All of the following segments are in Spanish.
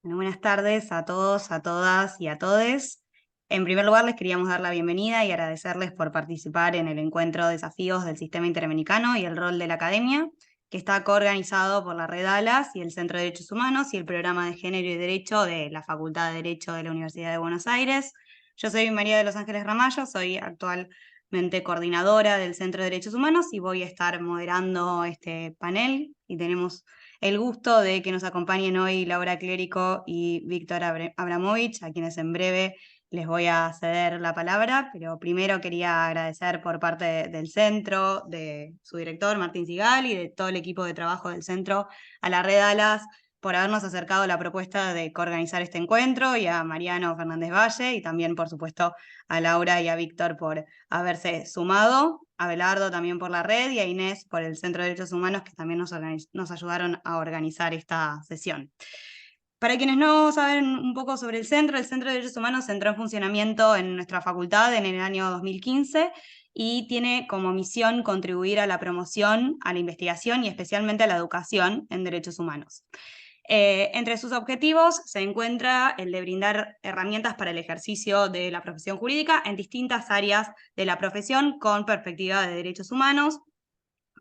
Bueno, buenas tardes a todos, a todas y a todes. En primer lugar, les queríamos dar la bienvenida y agradecerles por participar en el encuentro Desafíos del Sistema Interamericano y el rol de la Academia, que está coorganizado por la Red ALAS y el Centro de Derechos Humanos y el Programa de Género y Derecho de la Facultad de Derecho de la Universidad de Buenos Aires. Yo soy María de los Ángeles Ramallo, soy actualmente coordinadora del Centro de Derechos Humanos y voy a estar moderando este panel y tenemos el gusto de que nos acompañen hoy Laura Clérico y Víctor Abramovich, a quienes en breve les voy a ceder la palabra, pero primero quería agradecer por parte del centro, de su director Martín Sigal y de todo el equipo de trabajo del centro, a la Red Alas, por habernos acercado la propuesta de coorganizar este encuentro, y a Mariano Fernández Valle, y también, por supuesto, a Laura y a Víctor por haberse sumado, a Belardo también por la red y a Inés por el Centro de Derechos Humanos, que también nos ayudaron a organizar esta sesión. Para quienes no saben un poco sobre el Centro de Derechos Humanos entró en funcionamiento en nuestra facultad en el año 2015 y tiene como misión contribuir a la promoción, a la investigación y especialmente a la educación en derechos humanos. Entre sus objetivos se encuentra el de brindar herramientas para el ejercicio de la profesión jurídica en distintas áreas de la profesión con perspectiva de derechos humanos,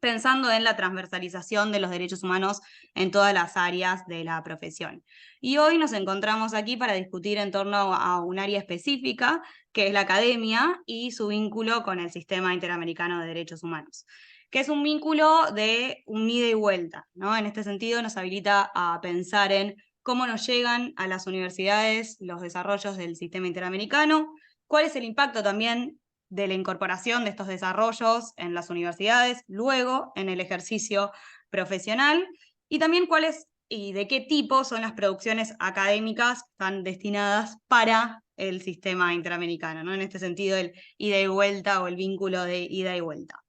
pensando en la transversalización de los derechos humanos en todas las áreas de la profesión. Y hoy nos encontramos aquí para discutir en torno a un área específica, que es la academia y su vínculo con el Sistema Interamericano de Derechos Humanos, que es un vínculo de un ida y vuelta, ¿no? En este sentido nos habilita a pensar en cómo nos llegan a las universidades los desarrollos del Sistema Interamericano, cuál es el impacto también de la incorporación de estos desarrollos en las universidades, luego en el ejercicio profesional, y también cuáles y de qué tipo son las producciones académicas que están destinadas para el sistema interamericano, ¿no? En este sentido, el ida y vuelta o el vínculo de ida y vuelta.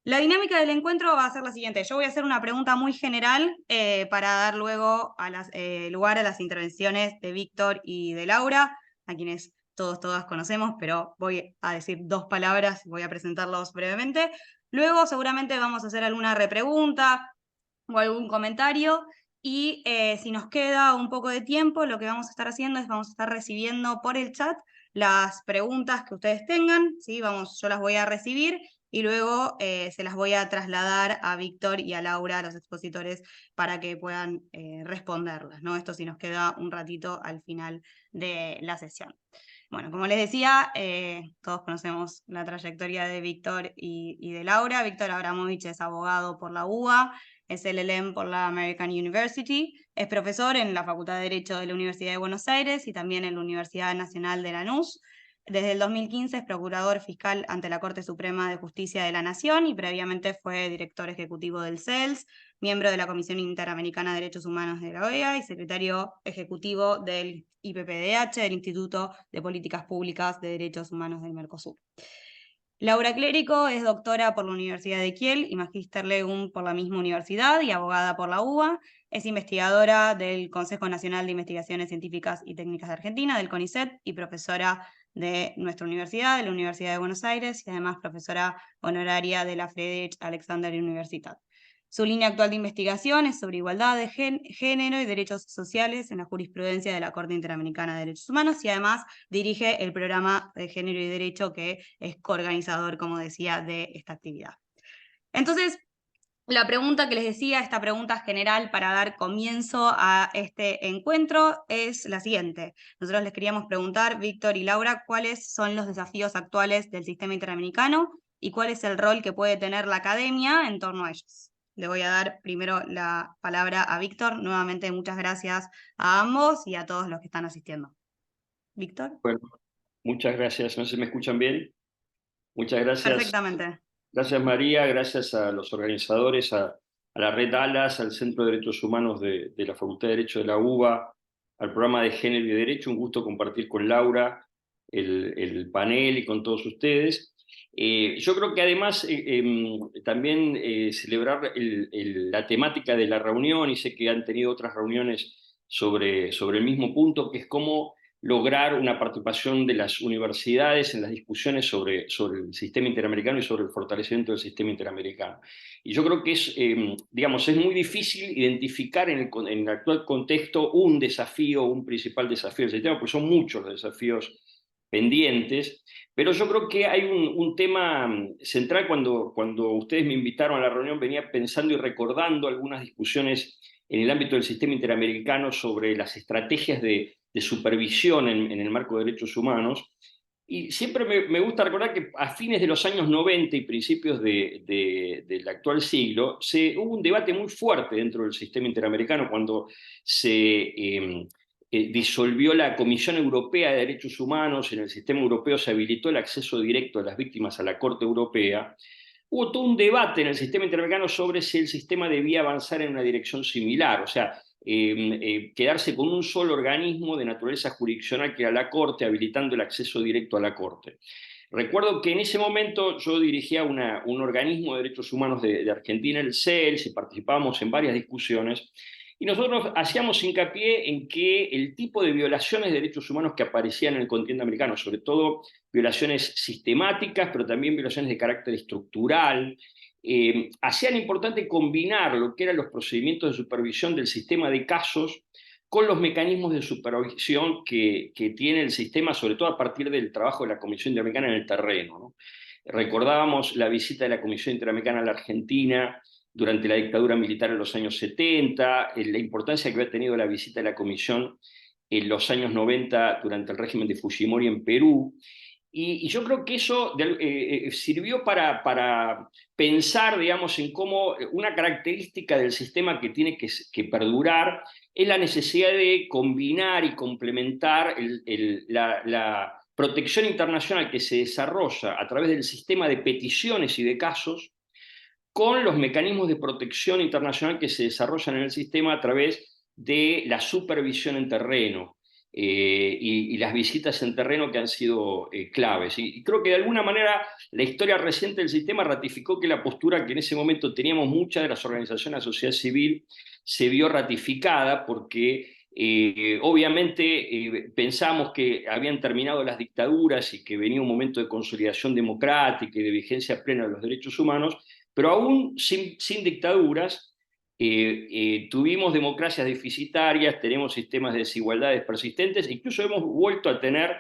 La dinámica del encuentro va a ser la siguiente. Yo voy a hacer una pregunta muy general para dar luego lugar a las intervenciones de Víctor y de Laura, a quienes todas conocemos, pero voy a decir dos palabras y voy a presentarlos brevemente. Luego seguramente vamos a hacer alguna repregunta o algún comentario, y si nos queda un poco de tiempo, lo que vamos a estar haciendo es vamos a estar recibiendo por el chat las preguntas que ustedes tengan, ¿sí? Yo las voy a recibir y luego se las voy a trasladar a Víctor y a Laura, a los expositores, para que puedan responderlas, ¿no? Esto sí nos queda un ratito al final de la sesión. Bueno, como les decía, todos conocemos la trayectoria de Víctor y de Laura. Víctor Abramovich es abogado por la UBA, es LLM por la American University, es profesor en la Facultad de Derecho de la Universidad de Buenos Aires y también en la Universidad Nacional de Lanús. Desde el 2015 es procurador fiscal ante la Corte Suprema de Justicia de la Nación y previamente fue director ejecutivo del CELS, miembro de la Comisión Interamericana de Derechos Humanos de la OEA y secretario ejecutivo del IPPDH, del Instituto de Políticas Públicas de Derechos Humanos del Mercosur. Laura Clérico es doctora por la Universidad de Kiel y Magister Legum por la misma universidad y abogada por la UBA. Es investigadora del Consejo Nacional de Investigaciones Científicas y Técnicas de Argentina, del CONICET, y profesora de nuestra universidad, de la Universidad de Buenos Aires, y además profesora honoraria de la Friedrich Alexander Universitat. Su línea actual de investigación es sobre igualdad de género y derechos sociales en la jurisprudencia de la Corte Interamericana de Derechos Humanos, y además dirige el programa de Género y Derecho, que es coorganizador, como decía, de esta actividad. Entonces, la pregunta que les decía, esta pregunta general para dar comienzo a este encuentro, es la siguiente. Nosotros les queríamos preguntar, Víctor y Laura, cuáles son los desafíos actuales del sistema interamericano y cuál es el rol que puede tener la academia en torno a ellos. Le voy a dar primero la palabra a Víctor. Nuevamente, muchas gracias a ambos y a todos los que están asistiendo. Víctor. Bueno, muchas gracias. No sé si me escuchan bien. Muchas gracias. Perfectamente. Gracias, María. Gracias a los organizadores, a la Red ALAS, al Centro de Derechos Humanos de la Facultad de Derecho de la UBA, al programa de Género y Derecho. Un gusto compartir con Laura el panel y con todos ustedes. Yo creo que además también celebrar la temática de la reunión, y sé que han tenido otras reuniones sobre el mismo punto, que es cómo lograr una participación de las universidades en las discusiones sobre el sistema interamericano y sobre el fortalecimiento del sistema interamericano. Y yo creo que digamos, es muy difícil identificar en el actual contexto un desafío, un principal desafío del sistema, porque son muchos los desafíos pendientes, pero yo creo que hay un tema central. Cuando ustedes me invitaron a la reunión, venía pensando y recordando algunas discusiones en el ámbito del sistema interamericano sobre las estrategias de supervisión en el marco de derechos humanos. Y siempre me gusta recordar que a fines de los años 90 y principios del actual siglo, hubo un debate muy fuerte dentro del sistema interamericano cuando se disolvió la Comisión Europea de Derechos Humanos. En el sistema europeo se habilitó el acceso directo de las víctimas a la Corte Europea. Hubo todo un debate en el sistema interamericano sobre si el sistema debía avanzar en una dirección similar, o sea, quedarse con un solo organismo de naturaleza jurisdiccional que era la Corte, habilitando el acceso directo a la Corte. Recuerdo que en ese momento yo dirigía un organismo de derechos humanos de Argentina, el CELS, y participábamos en varias discusiones, y nosotros hacíamos hincapié en que el tipo de violaciones de derechos humanos que aparecían en el continente americano, sobre todo violaciones sistemáticas, pero también violaciones de carácter estructural, hacían importante combinar lo que eran los procedimientos de supervisión del sistema de casos con los mecanismos de supervisión que tiene el sistema, sobre todo a partir del trabajo de la Comisión Interamericana en el terreno, ¿no? Recordábamos la visita de la Comisión Interamericana a la Argentina durante la dictadura militar en los años 70, la importancia que había tenido la visita de la Comisión en los años 90 durante el régimen de Fujimori en Perú. Y yo creo que eso sirvió para pensar, digamos, en cómo una característica del sistema que tiene que perdurar es la necesidad de combinar y complementar la protección internacional que se desarrolla a través del sistema de peticiones y de casos con los mecanismos de protección internacional que se desarrollan en el sistema a través de la supervisión en terreno. Y las visitas en terreno que han sido claves. Y creo que de alguna manera la historia reciente del sistema ratificó que la postura que en ese momento teníamos muchas de las organizaciones de la sociedad civil se vio ratificada, porque obviamente pensamos que habían terminado las dictaduras y que venía un momento de consolidación democrática y de vigencia plena de los derechos humanos, pero aún sin dictaduras. Tuvimos democracias deficitarias, tenemos sistemas de desigualdades persistentes, incluso hemos vuelto a tener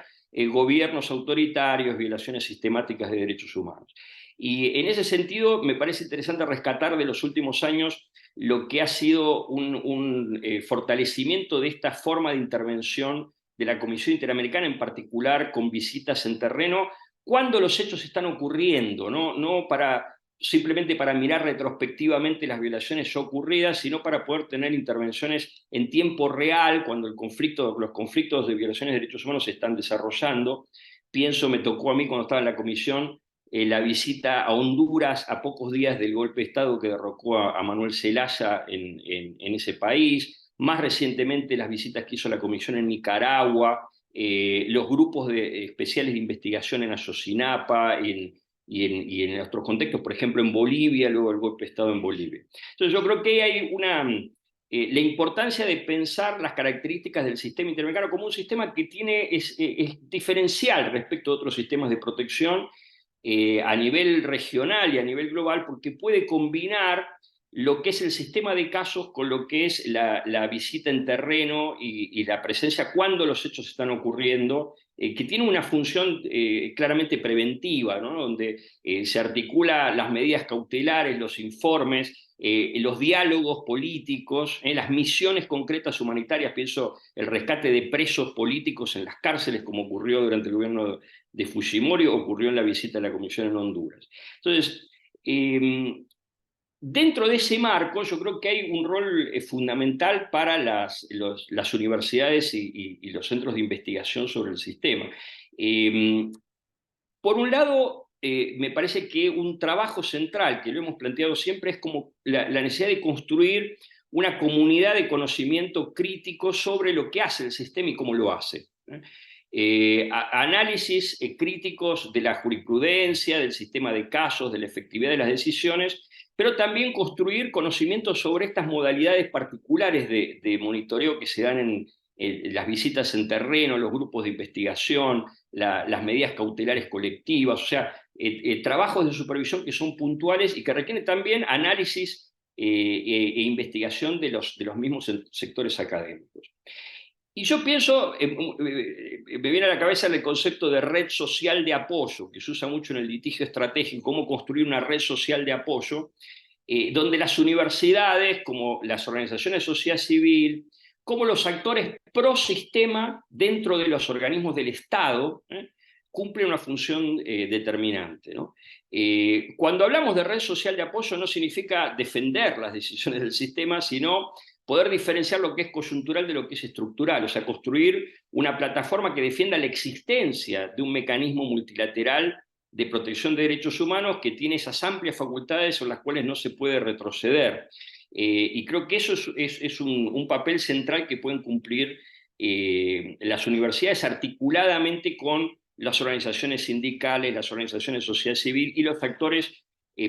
gobiernos autoritarios, violaciones sistemáticas de derechos humanos. Y en ese sentido me parece interesante rescatar de los últimos años lo que ha sido un fortalecimiento de esta forma de intervención de la Comisión Interamericana, en particular con visitas en terreno, cuando los hechos están ocurriendo, no simplemente para mirar retrospectivamente las violaciones ya ocurridas, sino para poder tener intervenciones en tiempo real cuando los conflictos de violaciones de derechos humanos se están desarrollando. Me tocó a mí cuando estaba en la comisión la visita a Honduras a pocos días del golpe de Estado que derrocó a Manuel Zelaya en ese país. Más recientemente las visitas que hizo la comisión en Nicaragua, los grupos especiales de investigación en Ayotzinapa, y en otros contextos, por ejemplo en Bolivia, luego el golpe de Estado en Bolivia. Entonces yo creo que hay la importancia de pensar las características del sistema interamericano como un sistema que es diferencial respecto a otros sistemas de protección a nivel regional y a nivel global, porque puede combinar lo que es el sistema de casos con lo que es la visita en terreno y la presencia cuando los hechos están ocurriendo, que tiene una función claramente preventiva, ¿no? Donde se articula las medidas cautelares, los informes, los diálogos políticos, las misiones concretas humanitarias. Pienso el rescate de presos políticos en las cárceles, como ocurrió durante el gobierno de Fujimori, ocurrió en la visita de la Comisión en Honduras. Entonces, dentro de ese marco, yo creo que hay un rol fundamental para las universidades y los centros de investigación sobre el sistema. Por un lado, me parece que un trabajo central, que lo hemos planteado siempre, es como la necesidad de construir una comunidad de conocimiento crítico sobre lo que hace el sistema y cómo lo hace. Análisis críticos de la jurisprudencia, del sistema de casos, de la efectividad de las decisiones, pero también construir conocimientos sobre estas modalidades particulares de monitoreo que se dan las visitas en terreno, los grupos de investigación, las medidas cautelares colectivas, o sea, trabajos de supervisión que son puntuales y que requieren también análisis e investigación de los mismos sectores académicos. Y yo pienso, me viene a la cabeza el concepto de red social de apoyo, que se usa mucho en el litigio estratégico, cómo construir una red social de apoyo, donde las universidades, como las organizaciones de sociedad civil, como los actores pro sistema dentro de los organismos del Estado, cumplen una función determinante, ¿no? Cuando hablamos de red social de apoyo no significa defender las decisiones del sistema, sino poder diferenciar lo que es coyuntural de lo que es estructural, o sea, construir una plataforma que defienda la existencia de un mecanismo multilateral de protección de derechos humanos que tiene esas amplias facultades sobre las cuales no se puede retroceder. Y creo que eso es un papel central que pueden cumplir las universidades articuladamente con las organizaciones sindicales, las organizaciones de sociedad civil y los actores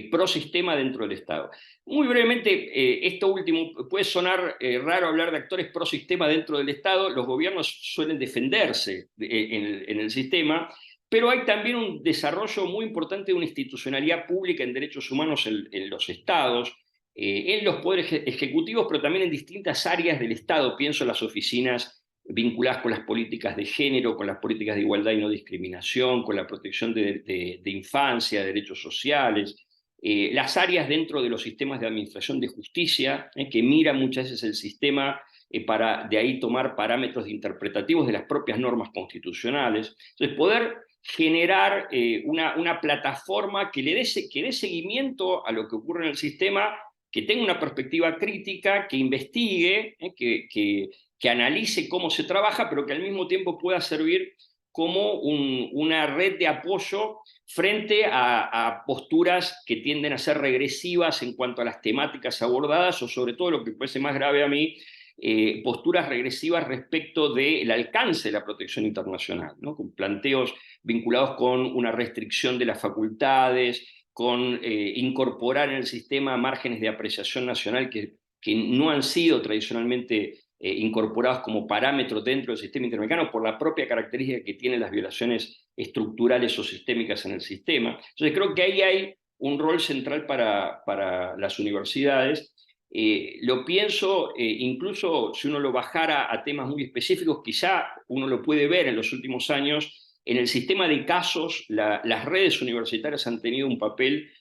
pro sistema dentro del Estado. Muy brevemente, esto último, puede sonar raro hablar de actores pro sistema dentro del Estado, los gobiernos suelen defenderse en el sistema, pero hay también un desarrollo muy importante de una institucionalidad pública en derechos humanos en los estados, en los poderes ejecutivos, pero también en distintas áreas del Estado. Pienso en las oficinas vinculadas con las políticas de género, con las políticas de igualdad y no discriminación, con la protección de infancia, derechos sociales, las áreas dentro de los sistemas de administración de justicia, que mira muchas veces el sistema para de ahí tomar parámetros interpretativos de las propias normas constitucionales. Entonces, poder generar una plataforma que que dé seguimiento a lo que ocurre en el sistema, que tenga una perspectiva crítica, que investigue, que analice cómo se trabaja, pero que al mismo tiempo pueda servir como una red de apoyo frente a posturas que tienden a ser regresivas en cuanto a las temáticas abordadas, o sobre todo lo que parece más grave a mí, posturas regresivas respecto del alcance de la protección internacional, ¿no? Con planteos vinculados con una restricción de las facultades, con incorporar en el sistema márgenes de apreciación nacional que no han sido tradicionalmente incorporados como parámetros dentro del sistema interamericano por la propia característica que tienen las violaciones estructurales o sistémicas en el sistema. Entonces creo que ahí hay un rol central para las universidades. Lo pienso, incluso si uno lo bajara a temas muy específicos, quizá uno lo puede ver en los últimos años, en el sistema de casos, las redes universitarias han tenido un papel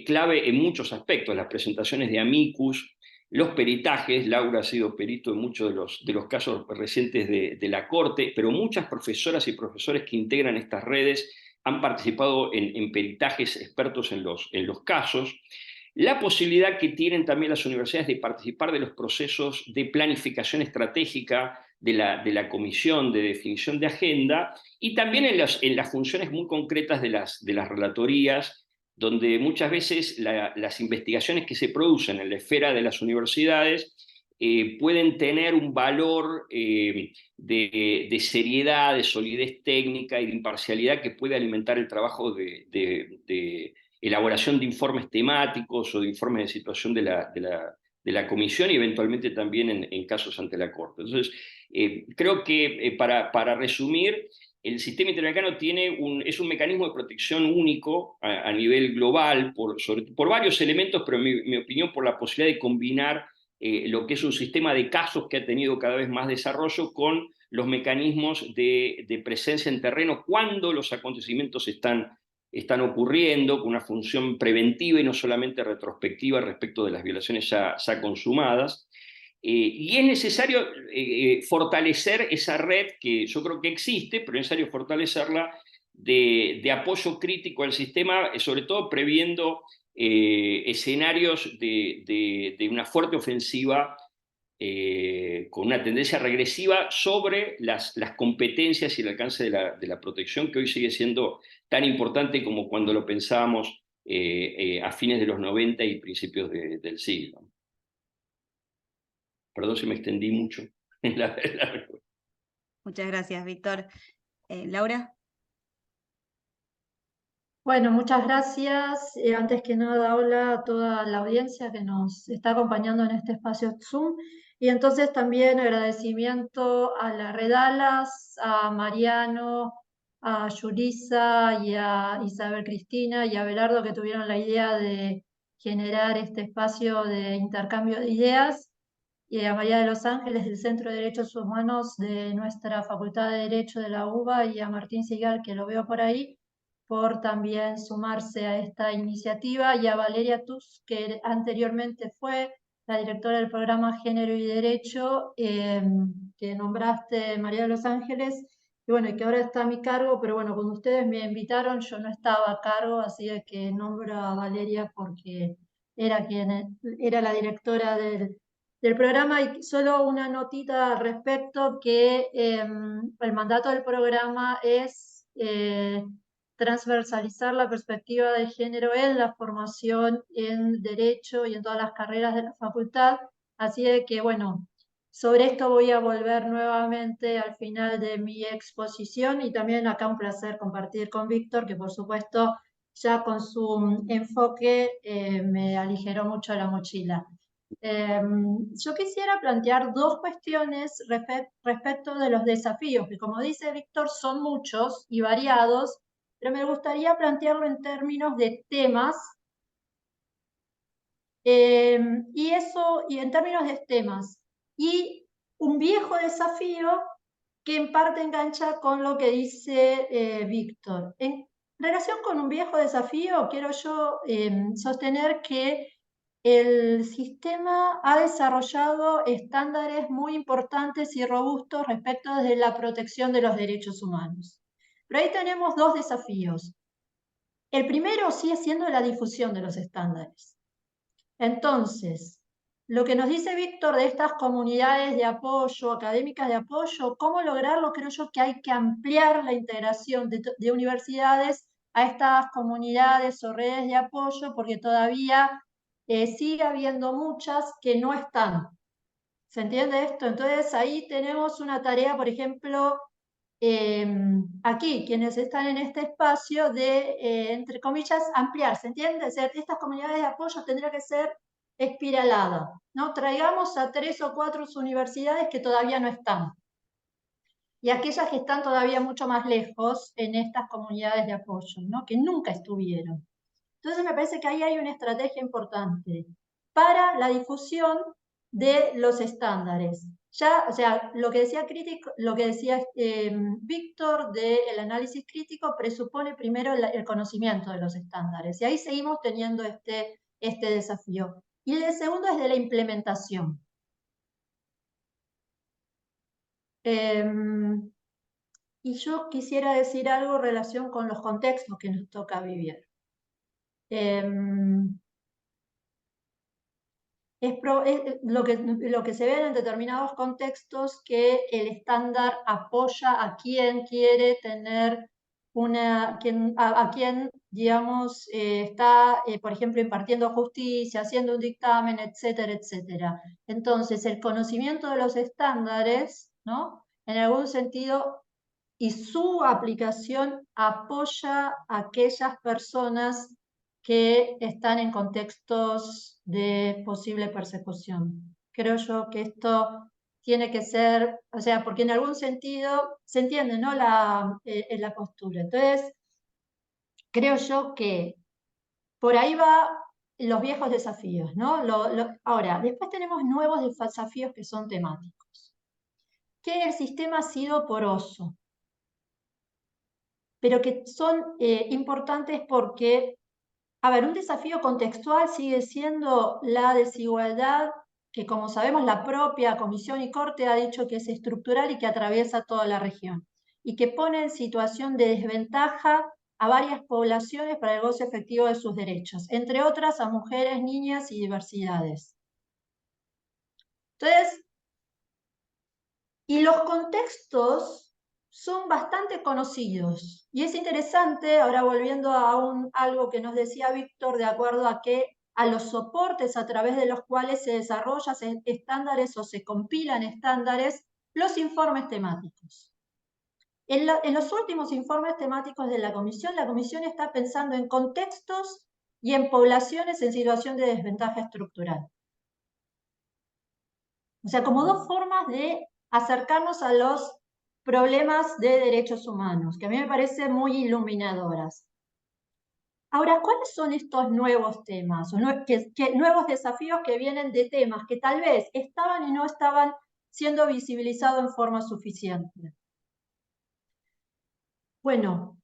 clave en muchos aspectos, las presentaciones de amicus, los peritajes. Laura ha sido perito en muchos de los casos recientes de la Corte, pero muchas profesoras y profesores que integran estas redes han participado en peritajes expertos en los casos. La posibilidad que tienen también las universidades de participar de los procesos de planificación estratégica de la comisión de definición de agenda, y también en las funciones muy concretas de las relatorías, donde muchas veces las investigaciones que se producen en la esfera de las universidades pueden tener un valor de seriedad, de solidez técnica y de imparcialidad que puede alimentar el trabajo de elaboración de informes temáticos o de informes de situación de la comisión, y eventualmente también en casos ante la Corte. Entonces, creo que para resumir, el sistema interamericano es un mecanismo de protección único a nivel global por varios elementos, pero en mi opinión por la posibilidad de combinar lo que es un sistema de casos que ha tenido cada vez más desarrollo con los mecanismos de presencia en terreno cuando los acontecimientos están ocurriendo, con una función preventiva y no solamente retrospectiva respecto de las violaciones ya consumadas. Y es necesario fortalecer esa red que yo creo que existe, pero es necesario fortalecerla de apoyo crítico al sistema, sobre todo previendo escenarios de una fuerte ofensiva con una tendencia regresiva sobre las competencias y el alcance de la protección, que hoy sigue siendo tan importante como cuando lo pensábamos a fines de los 90 y principios del siglo. Perdón si me extendí mucho en la respuesta. Muchas gracias, Víctor. Laura. Bueno, muchas gracias. Antes que nada, hola a toda la audiencia que nos está acompañando en este espacio Zoom. Y entonces también agradecimiento a la Red Alas, a Mariano, a Yulisa y a Isabel Cristina y a Belardo, que tuvieron la idea de generar este espacio de intercambio de ideas, y a María de los Ángeles del Centro de Derechos Humanos de nuestra Facultad de Derecho de la UBA, y a Martín Sigal, que lo veo por ahí, por también sumarse a esta iniciativa, y a Valeria Tus, que anteriormente fue la directora del programa Género y Derecho, que nombraste, María de los Ángeles, y bueno, y que ahora está a mi cargo, pero bueno, cuando ustedes me invitaron yo no estaba a cargo, así que nombro a Valeria porque era la directora del programa. Y solo una notita al respecto, que el mandato del programa es transversalizar la perspectiva de género en la formación en Derecho y en todas las carreras de la facultad. Así que, bueno, sobre esto voy a volver nuevamente al final de mi exposición, y también acá un placer compartir con Víctor, que por supuesto ya con su enfoque me aligeró mucho la mochila. Yo quisiera plantear dos cuestiones respecto de los desafíos, que como dice Víctor son muchos y variados, pero me gustaría plantearlo en términos de temas, y en términos de temas, y un viejo desafío que en parte engancha con lo que dice Víctor. En relación con un viejo desafío, quiero yo sostener que el sistema ha desarrollado estándares muy importantes y robustos respecto de la protección de los derechos humanos. Pero ahí tenemos dos desafíos. El primero sigue siendo la difusión de los estándares. Entonces, lo que nos dice Víctor de estas comunidades de apoyo, académicas de apoyo, ¿cómo lograrlo? Creo yo que hay que ampliar la integración de universidades a estas comunidades o redes de apoyo, porque todavía sigue habiendo muchas que no están. ¿Se entiende esto? Entonces ahí tenemos una tarea, por ejemplo, aquí, quienes están en este espacio de, entre comillas, ampliar, ¿se entiende? Es decir, estas comunidades de apoyo tendrían que ser espiraladas, ¿no? Traigamos a 3 o 4 universidades que todavía no están, y aquellas que están todavía mucho más lejos en estas comunidades de apoyo, ¿no? Que nunca estuvieron. Entonces me parece que ahí hay una estrategia importante para la difusión de los estándares. Ya, o sea, lo que decía Víctor del análisis crítico presupone primero el conocimiento de los estándares, y ahí seguimos teniendo este desafío. Y el segundo es de la implementación. Y yo quisiera decir algo en relación con los contextos que nos toca vivir. Lo que se ve en determinados contextos, que el estándar apoya a quien quiere tener a quien, digamos, está, por ejemplo, impartiendo justicia, haciendo un dictamen, etcétera, etcétera. Entonces, el conocimiento de los estándares, ¿no? En algún sentido, y su aplicación apoya a aquellas personas que están en contextos de posible persecución. Creo yo que esto tiene que ser, o sea, porque en algún sentido se entiende, ¿no? La postura. Entonces, creo yo que por ahí va los viejos desafíos, ¿no? Ahora, después tenemos nuevos desafíos que son temáticos. Que el sistema ha sido poroso, pero que son importantes porque, a ver, un desafío contextual sigue siendo la desigualdad, que como sabemos la propia Comisión y Corte ha dicho que es estructural y que atraviesa toda la región, y que pone en situación de desventaja a varias poblaciones para el goce efectivo de sus derechos, entre otras a mujeres, niñas y diversidades. Entonces, y los contextos son bastante conocidos. Y es interesante, ahora volviendo a algo que nos decía Víctor, de acuerdo a los soportes a través de los cuales se desarrollan estándares o se compilan estándares, los informes temáticos. En los últimos informes temáticos de la Comisión está pensando en contextos y en poblaciones en situación de desventaja estructural. O sea, como dos formas de acercarnos a los problemas de derechos humanos, que a mí me parecen muy iluminadoras. Ahora, ¿cuáles son estos nuevos temas, o nuevos desafíos que vienen de temas que tal vez estaban y no estaban siendo visibilizados en forma suficiente? Bueno,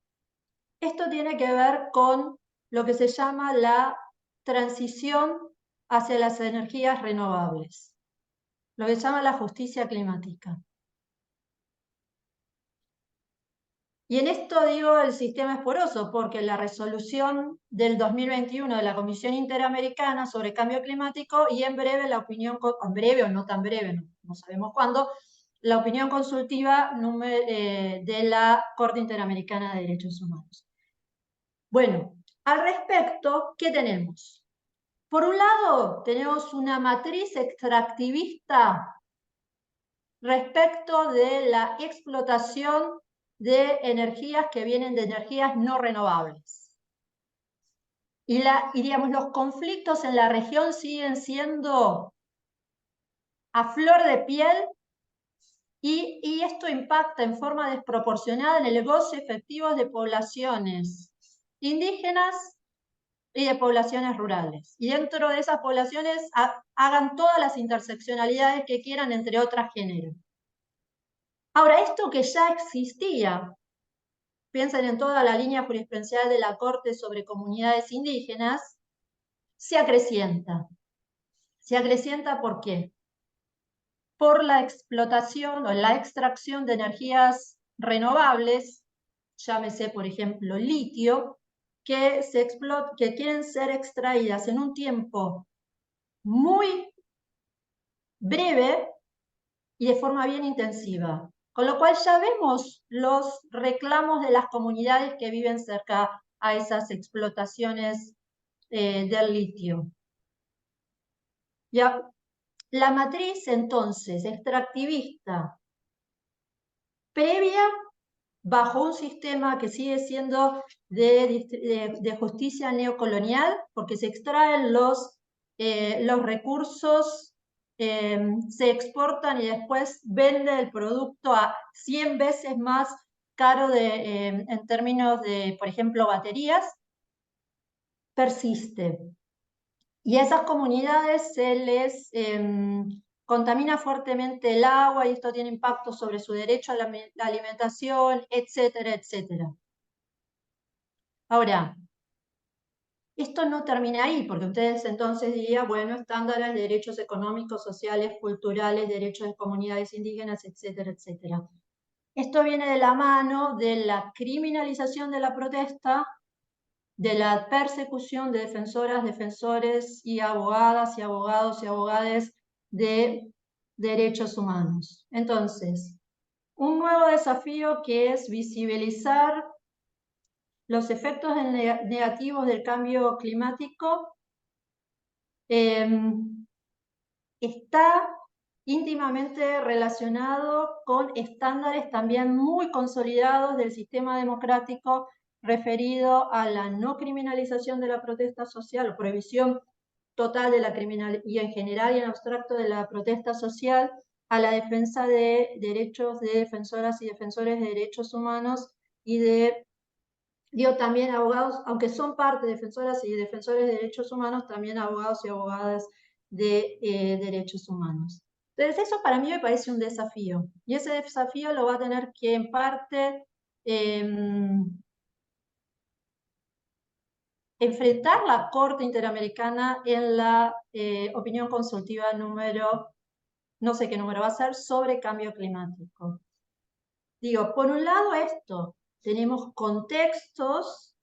esto tiene que ver con lo que se llama la transición hacia las energías renovables, lo que se llama la justicia climática. Y en esto digo el sistema es poroso, porque la resolución del 2021 de la Comisión Interamericana sobre Cambio Climático y en breve la opinión, en breve o no tan breve, no sabemos cuándo, la opinión consultiva de la Corte Interamericana de Derechos Humanos. Bueno, al respecto, ¿qué tenemos? Por un lado, tenemos una matriz extractivista respecto de la explotación de energías que vienen de energías no renovables. Y digamos, los conflictos en la región siguen siendo a flor de piel y esto impacta en forma desproporcionada en el goce efectivo de poblaciones indígenas y de poblaciones rurales. Y dentro de esas poblaciones hagan todas las interseccionalidades que quieran entre otras géneros. Ahora, esto que ya existía, piensen en toda la línea jurisprudencial de la Corte sobre comunidades indígenas, se acrecienta. Se acrecienta ¿por qué? Por la explotación o la extracción de energías renovables, llámese por ejemplo litio, que quieren ser extraídas en un tiempo muy breve y de forma bien intensiva. Con lo cual ya vemos los reclamos de las comunidades que viven cerca a esas explotaciones del litio. Ya, la matriz entonces extractivista previa bajo un sistema que sigue siendo de justicia neocolonial, porque se extraen los recursos, se exportan y después vende el producto a 100 veces más caro en términos de, por ejemplo, baterías, persiste. Y a esas comunidades se les contamina fuertemente el agua y esto tiene impacto sobre su derecho a la alimentación, etcétera, etcétera. Ahora, esto no termina ahí, porque ustedes entonces dirían, bueno, estándares de derechos económicos, sociales, culturales, derechos de comunidades indígenas, etcétera, etcétera. Esto viene de la mano de la criminalización de la protesta, de la persecución de defensoras, defensores y abogadas y abogados y abogadas de derechos humanos. Entonces, un nuevo desafío que es visibilizar los efectos negativos del cambio climático está íntimamente relacionado con estándares también muy consolidados del sistema democrático referido a la no criminalización de la protesta social o prohibición total de la criminalidad y en general y en abstracto de la protesta social, a la defensa de derechos de defensoras y defensores de derechos humanos y de, digo, también abogados, aunque son parte de defensoras y defensores de derechos humanos, también abogados y abogadas de derechos humanos. Entonces eso para mí me parece un desafío y ese desafío lo va a tener que en parte enfrentar la Corte Interamericana en la opinión consultiva número, no sé qué número va a ser, sobre cambio climático. Digo, por un lado esto, tenemos contextos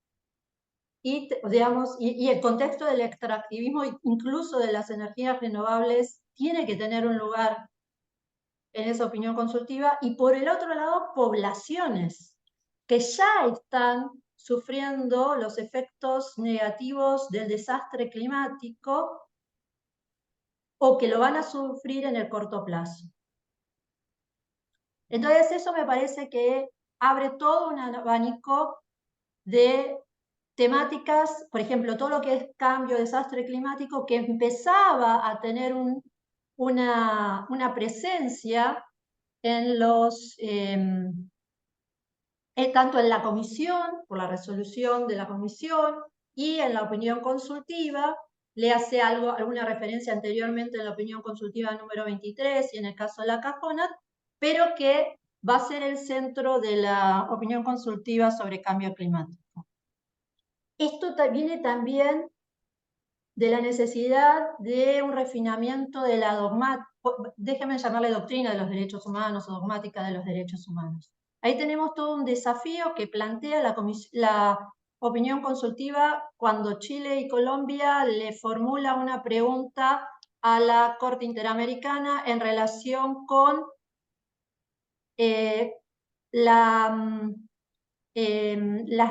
y, digamos, y el contexto del extractivismo, incluso de las energías renovables, tiene que tener un lugar en esa opinión consultiva, y por el otro lado, poblaciones que ya están sufriendo los efectos negativos del desastre climático o que lo van a sufrir en el corto plazo. Entonces eso me parece que abre todo un abanico de temáticas, por ejemplo, todo lo que es cambio, desastre climático, que empezaba a tener un una presencia en los, tanto en la comisión, por la resolución de la comisión, y en la opinión consultiva, le hace alguna referencia anteriormente en la opinión consultiva número 23 y en el caso de la Cajonat, pero que va a ser el centro de la opinión consultiva sobre cambio climático. Esto viene también de la necesidad de un refinamiento de la déjenme llamarle doctrina de los derechos humanos o dogmática de los derechos humanos. Ahí tenemos todo un desafío que plantea la opinión consultiva cuando Chile y Colombia le formula una pregunta a la Corte Interamericana en relación con las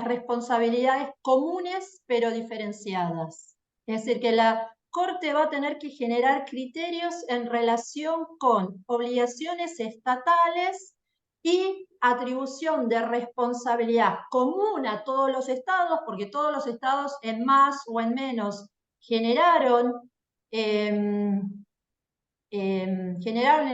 responsabilidades comunes pero diferenciadas. Es decir, que la Corte va a tener que generar criterios en relación con obligaciones estatales y atribución de responsabilidad común a todos los estados, porque todos los estados en más o en menos generaron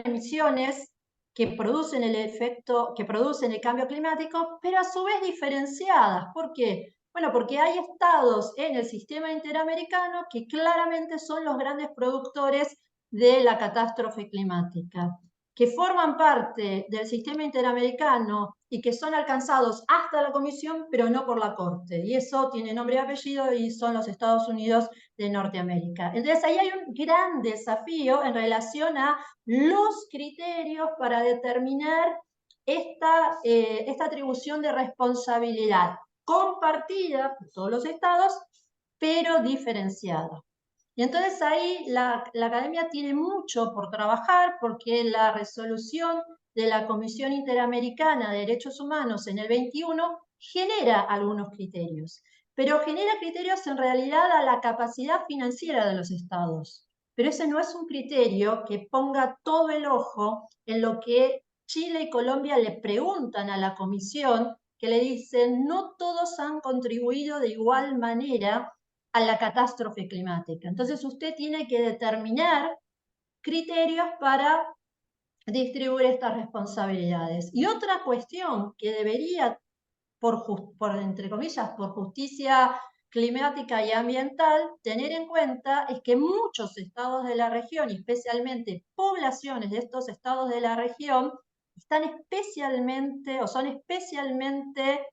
emisiones que producen el efecto, que producen el cambio climático, pero a su vez diferenciadas. ¿Por qué? Bueno, porque hay estados en el sistema interamericano que claramente son los grandes productores de la catástrofe climática, que forman parte del sistema interamericano y que son alcanzados hasta la Comisión, pero no por la Corte. Y eso tiene nombre y apellido y son los Estados Unidos de Norteamérica. Entonces ahí hay un gran desafío en relación a los criterios para determinar esta atribución de responsabilidad compartida por todos los estados, pero diferenciada. Y entonces ahí la academia tiene mucho por trabajar porque la resolución de la Comisión Interamericana de Derechos Humanos en el 21 genera algunos criterios, pero genera criterios en realidad a la capacidad financiera de los estados. Pero ese no es un criterio que ponga todo el ojo en lo que Chile y Colombia le preguntan a la Comisión, que le dicen, no todos han contribuido de igual manera a la catástrofe climática. Entonces usted tiene que determinar criterios para distribuir estas responsabilidades. Y otra cuestión que debería, entre comillas, por justicia climática y ambiental, tener en cuenta es que muchos estados de la región, y especialmente poblaciones de estos estados de la región, están especialmente o son especialmente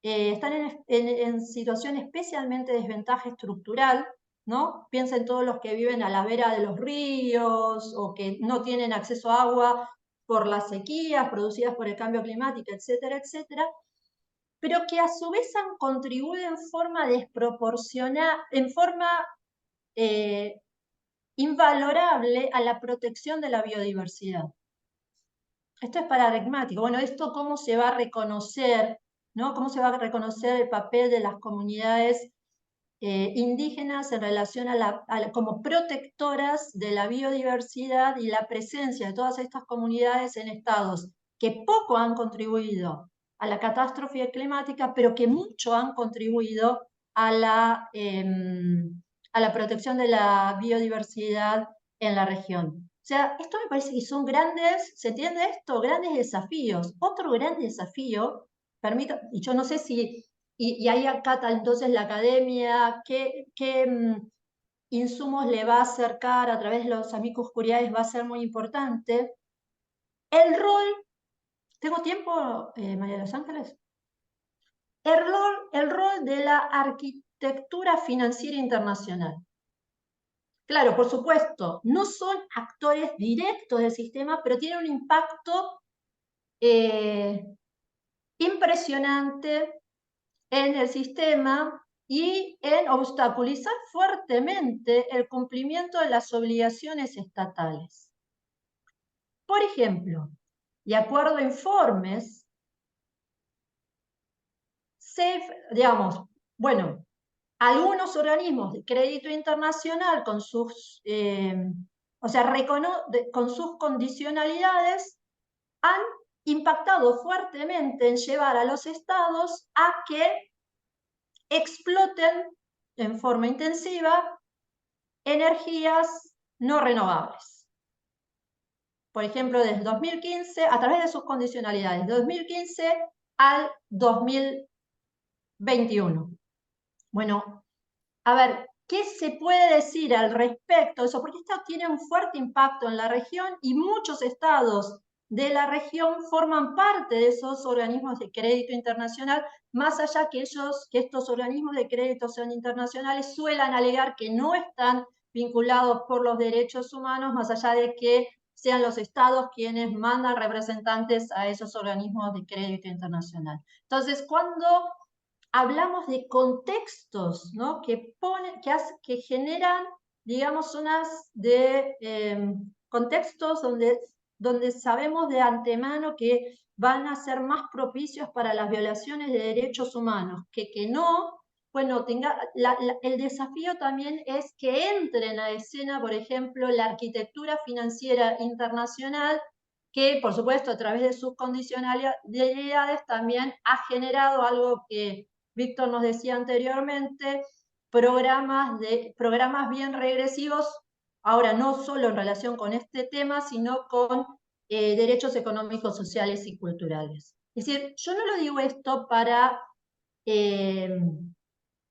están en situación especialmente de desventaja estructural, ¿no? Piensen todos los que viven a la vera de los ríos o que no tienen acceso a agua por las sequías producidas por el cambio climático, etcétera, etcétera, pero que a su vez han contribuido en forma desproporcionada, en forma invalorable a la protección de la biodiversidad. Esto es paradigmático. Bueno, ¿esto cómo se va a reconocer? ¿No? ¿Cómo se va a reconocer el papel de las comunidades indígenas en relación como protectoras de la biodiversidad y la presencia de todas estas comunidades en estados que poco han contribuido a la catástrofe climática, pero que mucho han contribuido a la protección de la biodiversidad en la región? O sea, esto me parece que son grandes, ¿se entiende esto? Grandes desafíos. Otro gran desafío, y yo no sé si, y ahí acá entonces la academia, qué insumos le va a acercar a través de los amicus curiae va a ser muy importante. El rol, ¿tengo tiempo, María de los Ángeles? El rol de la arquitectura financiera internacional. Claro, por supuesto, no son actores directos del sistema, pero tienen un impacto impresionante en el sistema y en obstaculizar fuertemente el cumplimiento de las obligaciones estatales. Por ejemplo, de acuerdo a informes, algunos organismos de crédito internacional con sus, con sus condicionalidades han impactado fuertemente en llevar a los estados a que exploten en forma intensiva energías no renovables. por ejemplo, desde el 2015, a través de sus condicionalidades, de 2015 al 2021. Bueno, a ver, ¿qué se puede decir al respecto de eso? Porque esto tiene un fuerte impacto en la región y muchos estados de la región forman parte de esos organismos de crédito internacional, más allá que estos organismos de crédito sean internacionales, suelen alegar que no están vinculados por los derechos humanos, más allá de que sean los estados quienes mandan representantes a esos organismos de crédito internacional. Entonces, cuando hablamos de contextos, ¿no? que generan, digamos, zonas de contextos donde sabemos de antemano que van a ser más propicios para las violaciones de derechos humanos, que no, bueno, el desafío también es que entre en la escena, por ejemplo, la arquitectura financiera internacional, que por supuesto a través de sus condicionalidades también ha generado algo que Víctor nos decía anteriormente, programas bien regresivos, ahora no solo en relación con este tema, sino con derechos económicos, sociales y culturales. Es decir, yo no lo digo esto para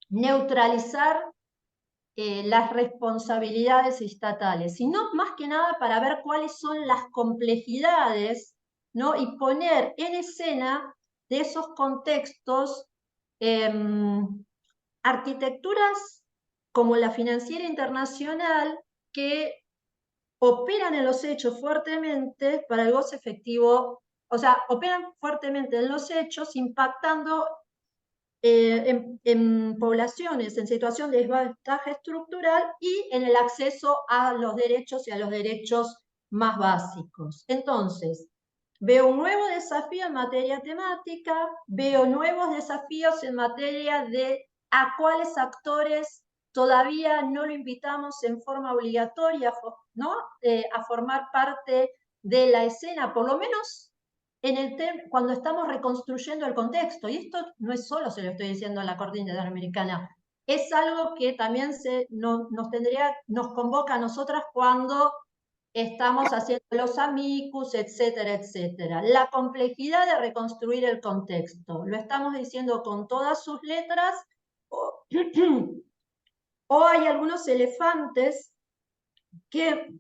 neutralizar las responsabilidades estatales, sino más que nada para ver cuáles son las complejidades, ¿no? Y poner en escena de esos contextos arquitecturas como la financiera internacional que operan en los hechos fuertemente para el goce efectivo, o sea, operan fuertemente en los hechos impactando en poblaciones en situación de desventaja estructural y en el acceso a los derechos y a los derechos más básicos. Entonces, veo un nuevo desafío en materia temática, veo nuevos desafíos en materia de a cuáles actores todavía no lo invitamos en forma obligatoria, ¿no? A formar parte de la escena, por lo menos cuando estamos reconstruyendo el contexto. Y esto no es solo, se lo estoy diciendo a la Corte Interamericana, es algo que también nos convoca a nosotras cuando estamos haciendo los amicus, etcétera, etcétera. La complejidad de reconstruir el contexto. Lo estamos diciendo con todas sus letras, o hay algunos elefantes que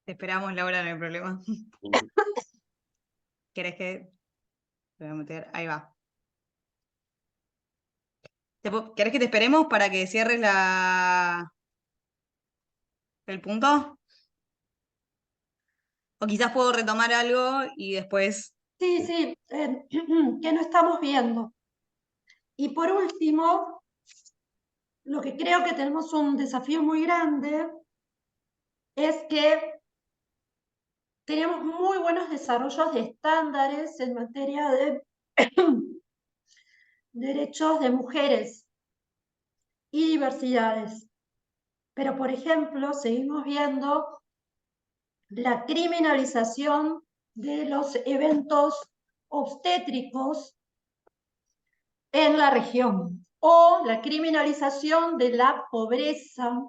Te esperamos, Laura, no hay problema. ¿Querés que te voy a meter? Ahí va. ¿Querés que te esperemos para que cierres el punto? O quizás puedo retomar algo y después... Sí, que no estamos viendo. Y por último, lo que creo que tenemos un desafío muy grande es que tenemos muy buenos desarrollos de estándares en materia de derechos de mujeres y diversidades. Pero, por ejemplo, seguimos viendo la criminalización de los eventos obstétricos en la región o la criminalización de la pobreza,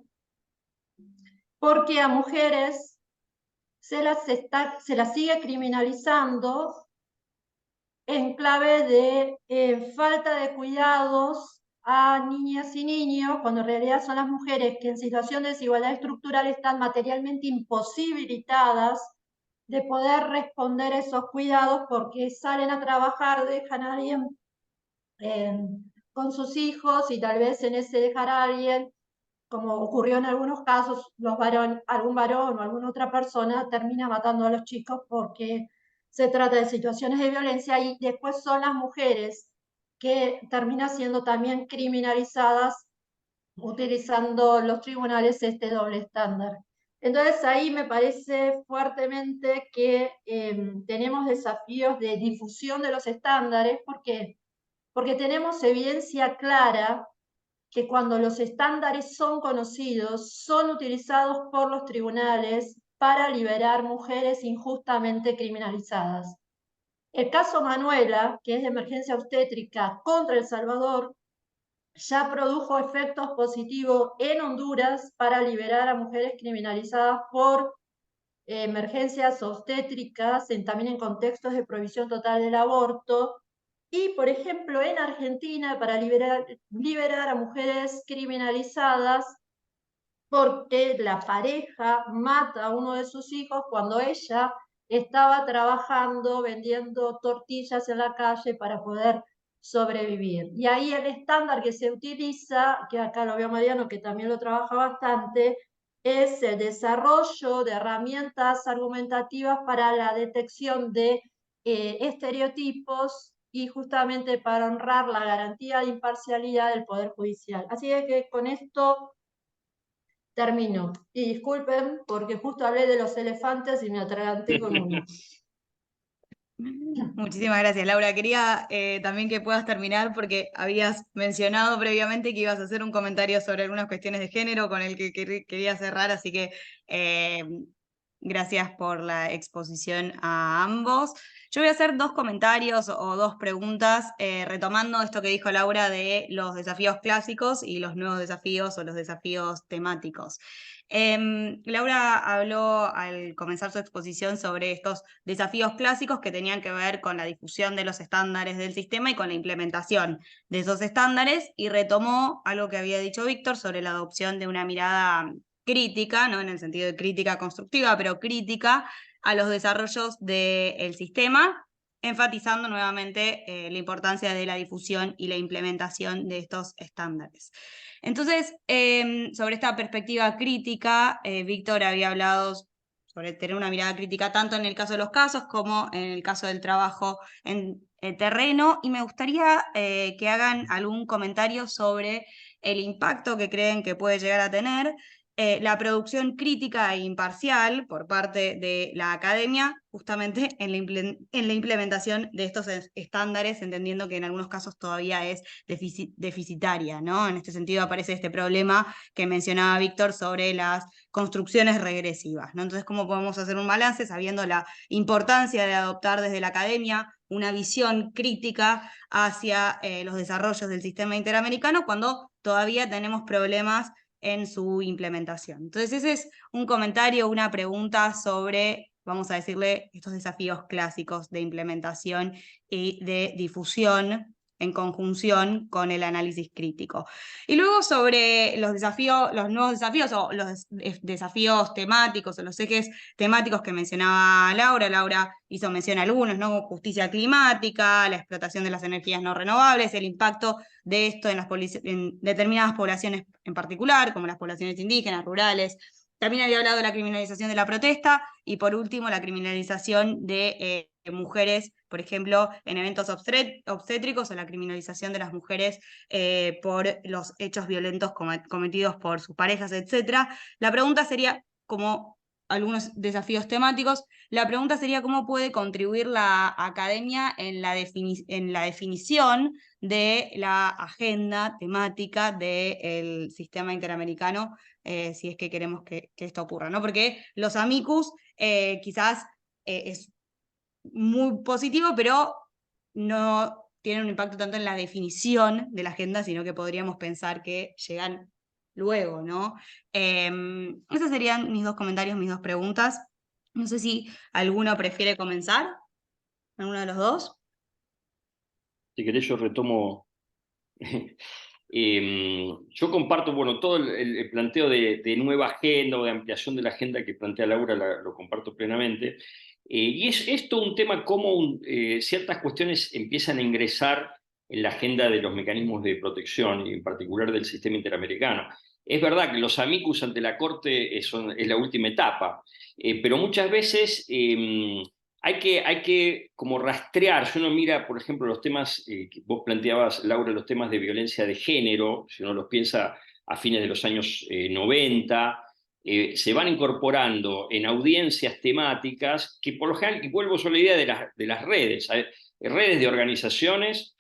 porque a mujeres se las sigue criminalizando en clave de falta de cuidados a niñas y niños, cuando en realidad son las mujeres que en situación de desigualdad estructural están materialmente imposibilitadas de poder responder a esos cuidados porque salen a trabajar, dejan a alguien con sus hijos y tal vez en ese dejar a alguien, como ocurrió en algunos casos, algún varón o alguna otra persona termina matando a los chicos porque se trata de situaciones de violencia y después son las mujeres que terminan siendo también criminalizadas utilizando los tribunales este doble estándar. Entonces ahí me parece fuertemente que tenemos desafíos de difusión de los estándares. ¿Por qué? Porque tenemos evidencia clara que cuando los estándares son conocidos, son utilizados por los tribunales para liberar mujeres injustamente criminalizadas. El caso Manuela, que es de emergencia obstétrica contra El Salvador, ya produjo efectos positivos en Honduras para liberar a mujeres criminalizadas por emergencias obstétricas, también en contextos de prohibición total del aborto, y, por ejemplo, en Argentina para liberar a mujeres criminalizadas porque la pareja mata a uno de sus hijos cuando ella estaba trabajando vendiendo tortillas en la calle para poder sobrevivir. Y ahí el estándar que se utiliza, que acá lo veo Mariano, que también lo trabaja bastante, es el desarrollo de herramientas argumentativas para la detección de estereotipos y justamente para honrar la garantía de imparcialidad del Poder Judicial. Así que con esto termino. Y disculpen porque justo hablé de los elefantes y me atraganté con uno. Muchísimas gracias, Laura. Quería también que puedas terminar porque habías mencionado previamente que ibas a hacer un comentario sobre algunas cuestiones de género con el que quería cerrar, así que gracias por la exposición a ambos. Yo voy a hacer dos comentarios o dos preguntas retomando esto que dijo Laura de los desafíos clásicos y los nuevos desafíos o los desafíos temáticos. Laura habló al comenzar su exposición sobre estos desafíos clásicos que tenían que ver con la difusión de los estándares del sistema y con la implementación de esos estándares, y retomó algo que había dicho Víctor sobre la adopción de una mirada crítica, no en el sentido de crítica constructiva, pero crítica a los desarrollos del sistema, enfatizando nuevamente la importancia de la difusión y la implementación de estos estándares. Entonces, sobre esta perspectiva crítica, Víctor había hablado sobre tener una mirada crítica tanto en el caso de los casos como en el caso del trabajo en el terreno, y me gustaría que hagan algún comentario sobre el impacto que creen que puede llegar a tener la producción crítica e imparcial por parte de la academia, justamente en la implementación de estos estándares, entendiendo que en algunos casos todavía es deficitaria, ¿no? En este sentido aparece este problema que mencionaba Víctor sobre las construcciones regresivas, ¿no? Entonces, ¿cómo podemos hacer un balance sabiendo la importancia de adoptar desde la academia una visión crítica hacia los desarrollos del sistema interamericano cuando todavía tenemos problemas en su implementación? Entonces ese es un comentario, una pregunta sobre, vamos a decirle, estos desafíos clásicos de implementación y de difusión en conjunción con el análisis crítico. Y luego sobre los desafíos, los nuevos desafíos o los desafíos temáticos o los ejes temáticos que mencionaba Laura. Laura hizo mención a algunos, ¿no? Justicia climática, la explotación de las energías no renovables, el impacto de esto en determinadas poblaciones en particular, como las poblaciones indígenas, rurales. También había hablado de la criminalización de la protesta y, por último, la criminalización de mujeres, por ejemplo, en eventos obstétricos, o la criminalización de las mujeres por los hechos violentos cometidos por sus parejas, etc. La pregunta sería, como algunos desafíos temáticos, la pregunta sería cómo puede contribuir la academia en la definición de la agenda temática del sistema interamericano, si es que queremos que esto ocurra, ¿no? Porque los amicus quizás es muy positivo, pero no tienen un impacto tanto en la definición de la agenda, sino que podríamos pensar que llegan luego, ¿no? Esos serían mis dos comentarios, mis dos preguntas. No sé si alguno prefiere comenzar, alguno de los dos. Si querés yo retomo. Yo comparto, bueno, todo el planteo de nueva agenda o de ampliación de la agenda que plantea Laura, lo comparto plenamente. Y es todo un tema cómo ciertas cuestiones empiezan a ingresar en la agenda de los mecanismos de protección, y en particular del sistema interamericano. Es verdad que los amicus ante la Corte es la última etapa, pero muchas veces hay que como rastrear. Si uno mira, por ejemplo, los temas que vos planteabas, Laura, los temas de violencia de género, si uno los piensa a fines de los años 90, se van incorporando en audiencias temáticas que por lo general, y vuelvo a la idea de las redes, redes de organizaciones,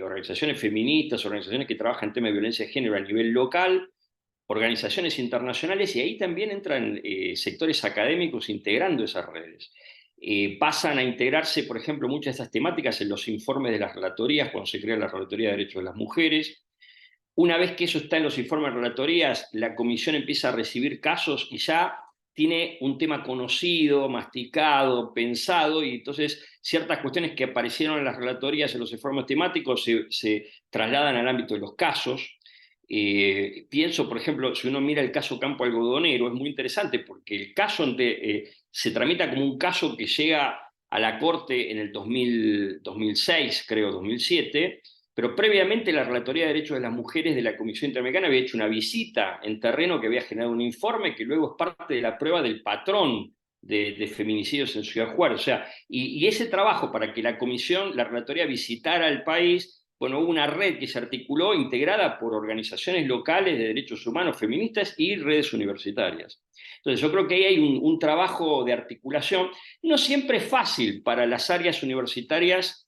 organizaciones feministas, organizaciones que trabajan en temas de violencia de género a nivel local, organizaciones internacionales, y ahí también entran sectores académicos integrando esas redes. Pasan a integrarse, por ejemplo, muchas de estas temáticas en los informes de las relatorías, cuando se crea la Relatoría de Derechos de las Mujeres. Una vez que eso está en los informes de relatorías, la comisión empieza a recibir casos y ya tiene un tema conocido, masticado, pensado, y entonces ciertas cuestiones que aparecieron en las relatorías, en los informes temáticos, se trasladan al ámbito de los casos. Pienso, por ejemplo, si uno mira el caso Campo Algodonero, es muy interesante porque el caso se tramita como un caso que llega a la Corte en el 2006, creo, 2007, pero previamente la Relatoría de Derechos de las Mujeres de la Comisión Interamericana había hecho una visita en terreno que había generado un informe que luego es parte de la prueba del patrón de feminicidios en Ciudad Juárez. O sea, y ese trabajo para que la comisión, la Relatoría visitara el país, bueno, hubo una red que se articuló integrada por organizaciones locales de derechos humanos feministas y redes universitarias. Entonces yo creo que ahí hay un trabajo de articulación, no siempre fácil para las áreas universitarias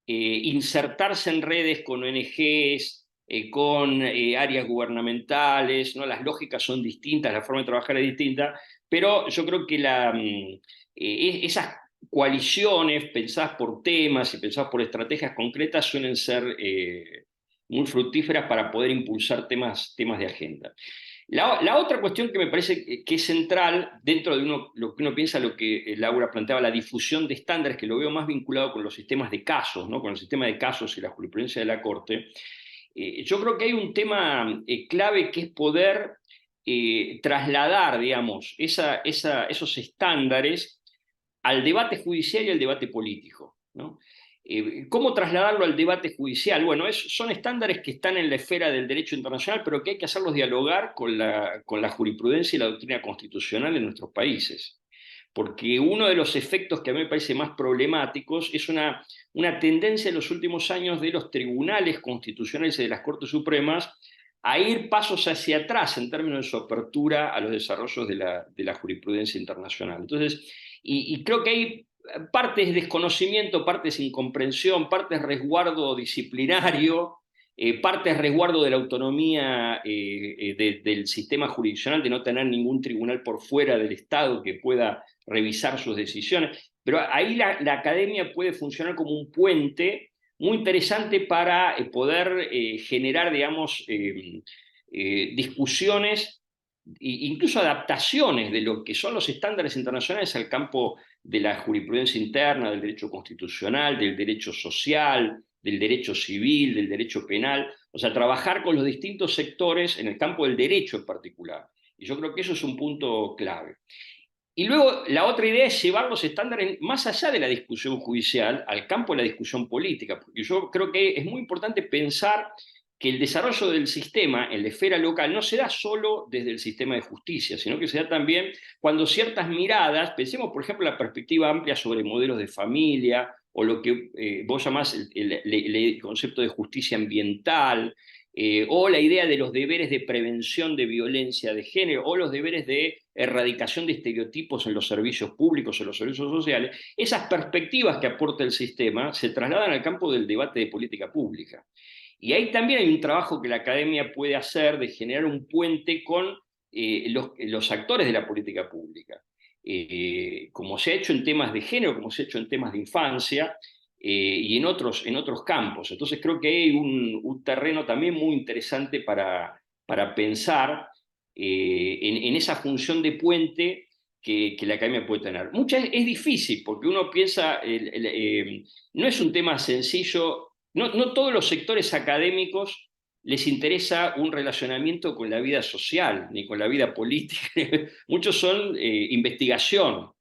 insertarse en redes con ONGs, con áreas gubernamentales, ¿no? Las lógicas son distintas, la forma de trabajar es distinta, pero yo creo que esas coaliciones pensadas por temas y pensadas por estrategias concretas suelen ser muy fructíferas para poder impulsar temas de agenda. La otra cuestión que me parece que es central dentro de lo que uno piensa, lo que Laura planteaba, la difusión de estándares, que lo veo más vinculado con los sistemas de casos, ¿no? Con el sistema de casos y la jurisprudencia de la Corte. Yo creo que hay un tema clave que es poder trasladar, digamos, esos estándares al debate judicial y al debate político, ¿no? ¿Cómo trasladarlo al debate judicial? Bueno, son estándares que están en la esfera del derecho internacional, pero que hay que hacerlos dialogar con la jurisprudencia y la doctrina constitucional en nuestros países. Porque uno de los efectos que a mí me parece más problemáticos es una tendencia en los últimos años de los tribunales constitucionales y de las Cortes Supremas a ir pasos hacia atrás en términos de su apertura a los desarrollos de la jurisprudencia internacional. Entonces, y creo que hay parte es desconocimiento, parte es incomprensión, parte es resguardo disciplinario, parte es resguardo de la autonomía del sistema jurisdiccional, de no tener ningún tribunal por fuera del Estado que pueda revisar sus decisiones. Pero ahí la academia puede funcionar como un puente muy interesante para poder generar, digamos, discusiones incluso adaptaciones de lo que son los estándares internacionales al campo de la jurisprudencia interna, del derecho constitucional, del derecho social, del derecho civil, del derecho penal, o sea, trabajar con los distintos sectores en el campo del derecho en particular. Y yo creo que eso es un punto clave. Y luego la otra idea es llevar los estándares más allá de la discusión judicial al campo de la discusión política, porque yo creo que es muy importante pensar que el desarrollo del sistema en la esfera local no se da solo desde el sistema de justicia, sino que se da también cuando ciertas miradas, pensemos por ejemplo la perspectiva amplia sobre modelos de familia, o lo que vos llamás el concepto de justicia ambiental, o la idea de los deberes de prevención de violencia de género, o los deberes de erradicación de estereotipos en los servicios públicos o en los servicios sociales. Esas perspectivas que aporta el sistema se trasladan al campo del debate de política pública. Y ahí también hay un trabajo que la academia puede hacer de generar un puente con los actores de la política pública. Como se ha hecho en temas de género, como se ha hecho en temas de infancia, y en otros campos. Entonces creo que hay un terreno también muy interesante para pensar en esa función de puente que la academia puede tener. Es difícil, porque uno piensa, no es un tema sencillo, no todos los sectores académicos les interesa un relacionamiento con la vida social, ni con la vida política. Muchos son investigación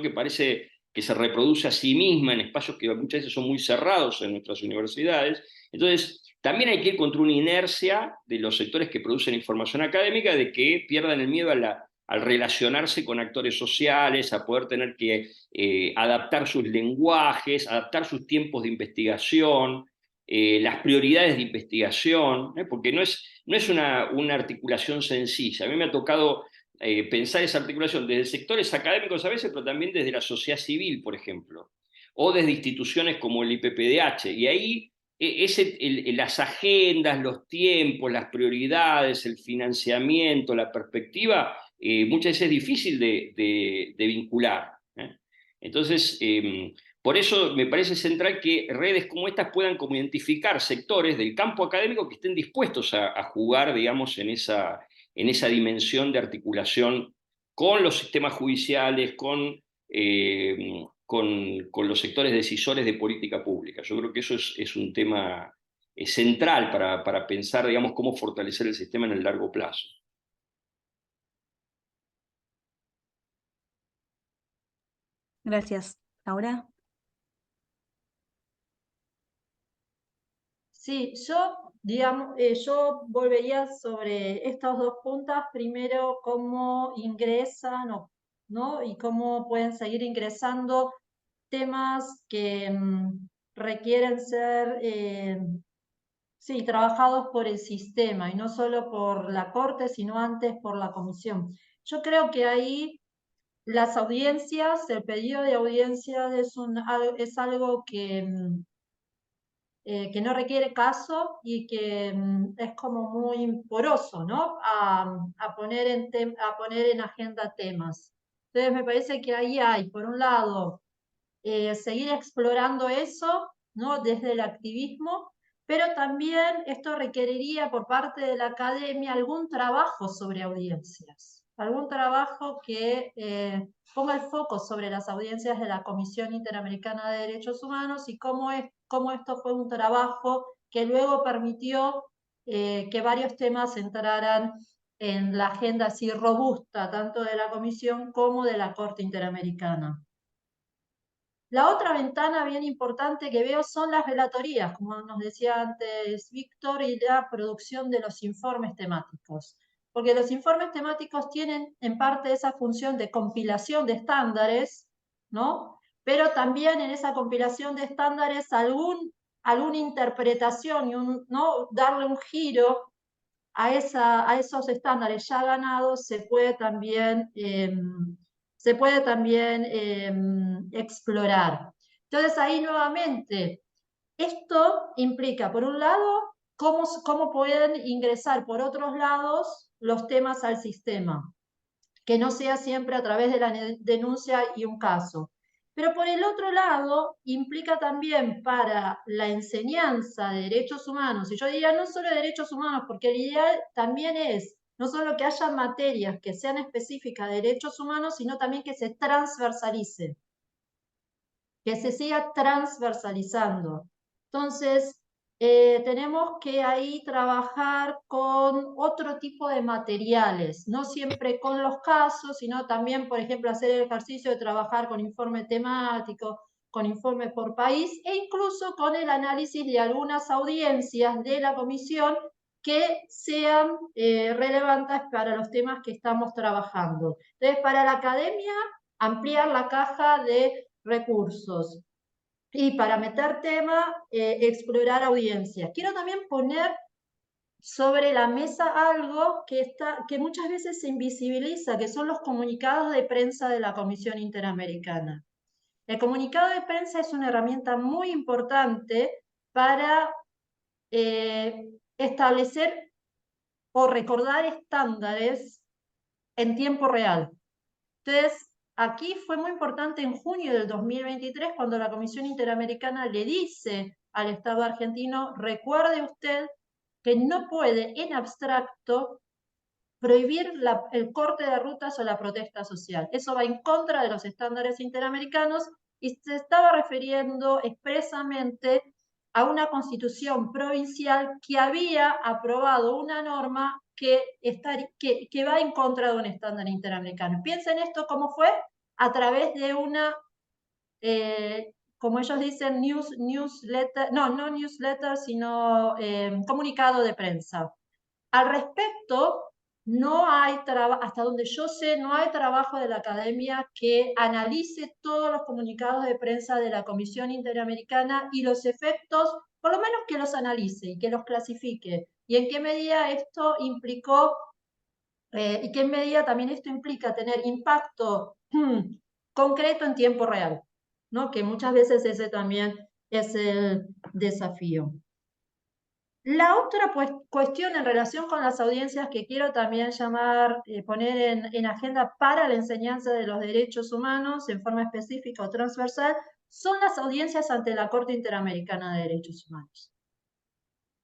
que parece que se reproduce a sí misma en espacios que muchas veces son muy cerrados en nuestras universidades. Entonces, también hay que ir contra una inercia de los sectores que producen información académica de que pierdan el miedo al relacionarse con actores sociales, a poder tener que adaptar sus lenguajes, adaptar sus tiempos de investigación, las prioridades de investigación, porque no es una articulación sencilla. A mí me ha tocado pensar esa articulación desde sectores académicos a veces, pero también desde la sociedad civil, por ejemplo, o desde instituciones como el IPPDH. Y ahí las agendas, los tiempos, las prioridades, el financiamiento, la perspectiva, muchas veces es difícil de vincular. Entonces, por eso me parece central que redes como estas puedan como identificar sectores del campo académico que estén dispuestos a jugar, digamos, en esa dimensión de articulación con los sistemas judiciales, con los sectores decisores de política pública. Yo creo que eso es un tema central para pensar, digamos, cómo fortalecer el sistema en el largo plazo. Gracias. Laura. Sí, digamos, yo volvería sobre estas dos puntas. Primero, cómo ingresan, ¿no? Y cómo pueden seguir ingresando temas que requieren ser sí, trabajados por el sistema y no solo por la Corte, sino antes por la Comisión. Yo creo que ahí las audiencias, el pedido de audiencias es algo que no requiere caso y que es como muy poroso, ¿no? A poner en agenda temas. Entonces me parece que ahí hay, por un lado, seguir explorando eso, ¿no? Desde el activismo, pero también esto requeriría por parte de la academia algún trabajo sobre audiencias, algún trabajo que ponga el foco sobre las audiencias de la Comisión Interamericana de Derechos Humanos y cómo esto fue un trabajo que luego permitió que varios temas entraran en la agenda así robusta, tanto de la Comisión como de la Corte Interamericana. La otra ventana bien importante que veo son las relatorías, como nos decía antes Víctor, y la producción de los informes temáticos. Porque los informes temáticos tienen en parte esa función de compilación de estándares, ¿no? Pero también en esa compilación de estándares alguna interpretación y ¿no? Darle un giro a esos estándares ya ganados se puede también explorar. Entonces ahí nuevamente, esto implica, por un lado, cómo pueden ingresar por otros lados los temas al sistema, que no sea siempre a través de la denuncia y un caso. Pero por el otro lado, implica también para la enseñanza de derechos humanos, y yo diría no solo de derechos humanos, porque el ideal también es no solo que haya materias que sean específicas de derechos humanos, sino también que se transversalice, que se siga transversalizando. Entonces, tenemos que ahí trabajar con otro tipo de materiales, no siempre con los casos, sino también, por ejemplo, hacer el ejercicio de trabajar con informe temático, con informe por país e incluso con el análisis de algunas audiencias de la comisión que sean relevantes para los temas que estamos trabajando. Entonces, para la academia, ampliar la caja de recursos. Y para meter tema, explorar audiencias. Quiero también poner sobre la mesa algo que muchas veces se invisibiliza, que son los comunicados de prensa de la Comisión Interamericana. El comunicado de prensa es una herramienta muy importante para establecer o recordar estándares en tiempo real. Entonces, aquí fue muy importante en junio del 2023 cuando la Comisión Interamericana le dice al Estado argentino, recuerde usted que no puede en abstracto prohibir el corte de rutas o la protesta social. Eso va en contra de los estándares interamericanos y se estaba refiriendo expresamente a una constitución provincial que había aprobado una norma que va en contra de un estándar interamericano. Piensen esto cómo fue a través de una, como ellos dicen, newsletter, no newsletter, sino comunicado de prensa. Al respecto, no hay hasta donde yo sé, no hay trabajo de la academia que analice todos los comunicados de prensa de la Comisión Interamericana y los efectos, por lo menos que los analice y que los clasifique. Y en qué medida esto implicó, y qué medida también esto implica tener impacto concreto en tiempo real, ¿no? Que muchas veces ese también es el desafío. La otra cuestión en relación con las audiencias que quiero también poner en agenda para la enseñanza de los derechos humanos en forma específica o transversal, son las audiencias ante la Corte Interamericana de Derechos Humanos.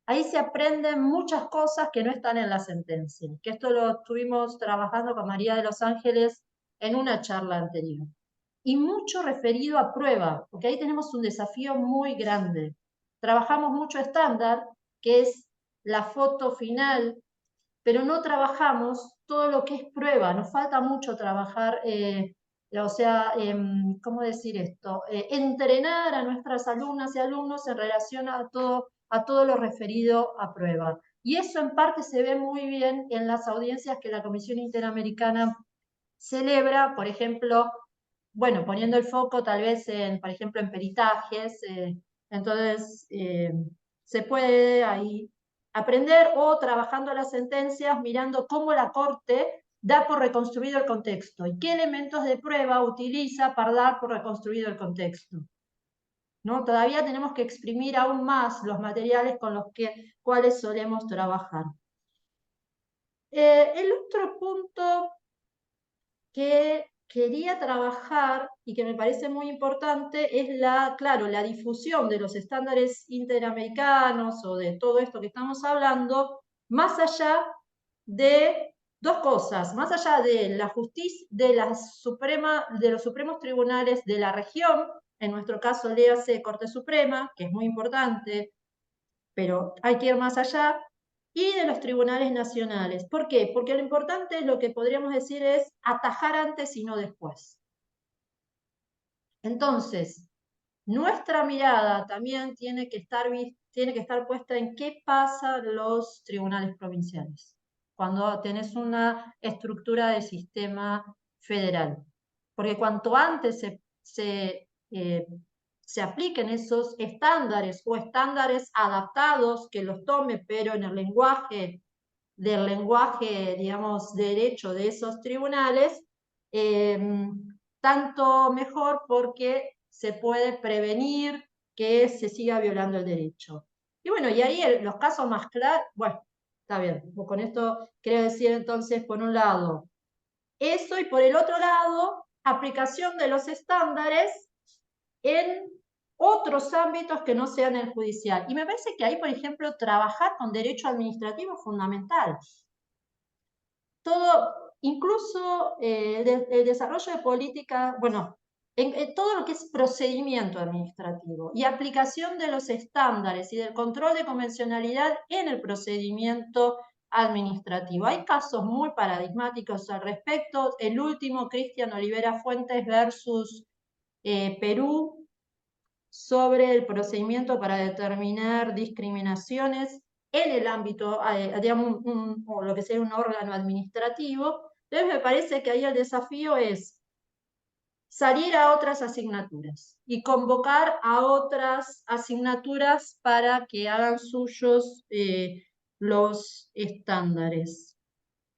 Ahí se aprenden muchas cosas que no están en la sentencia, que esto lo estuvimos trabajando con María de los Ángeles en una charla anterior. Y mucho referido a prueba, porque ahí tenemos un desafío muy grande. Trabajamos mucho estándar, que es la foto final, pero no trabajamos todo lo que es prueba. Nos falta mucho trabajar, ¿cómo decir esto? Entrenar a nuestras alumnas y alumnos en relación a todo lo referido a prueba. Y eso en parte se ve muy bien en las audiencias que la Comisión Interamericana celebra, por ejemplo, bueno, poniendo el foco tal vez por ejemplo, en peritajes, entonces se puede ahí aprender, o trabajando las sentencias, mirando cómo la Corte da por reconstruido el contexto y qué elementos de prueba utiliza para dar por reconstruido el contexto. ¿No? Todavía tenemos que exprimir aún más los materiales con los cuales solemos trabajar. El otro punto que quería trabajar y que me parece muy importante es la difusión de los estándares interamericanos o de todo esto que estamos hablando, más allá de dos cosas, más allá de la justicia, de los supremos tribunales de la región, en nuestro caso léase Corte Suprema, que es muy importante, pero hay que ir más allá, y de los tribunales nacionales. ¿Por qué? Porque lo importante es lo que podríamos decir es atajar antes y no después. Entonces, nuestra mirada también tiene que estar puesta en qué pasa en los tribunales provinciales, cuando tenés una estructura de sistema federal. Porque cuanto antes se apliquen esos estándares o estándares adaptados que los tome, pero en el lenguaje digamos, derecho de esos tribunales, tanto mejor, porque se puede prevenir que se siga violando el derecho. Y bueno, y ahí los casos más claros, bueno, está bien, con esto quiero decir entonces, por un lado, eso, y por el otro lado, aplicación de los estándares en otros ámbitos que no sean el judicial. Y me parece que ahí, por ejemplo, trabajar con derecho administrativo es fundamental. Incluso el desarrollo de políticas, bueno, en todo lo que es procedimiento administrativo y aplicación de los estándares y del control de convencionalidad en el procedimiento administrativo. Hay casos muy paradigmáticos al respecto. El último, Cristian Olivera Fuentes versus Perú, sobre el procedimiento para determinar discriminaciones en el ámbito, digamos, o lo que sea un órgano administrativo. Entonces me parece que ahí el desafío es salir a otras asignaturas y convocar a otras asignaturas para que hagan suyos los estándares.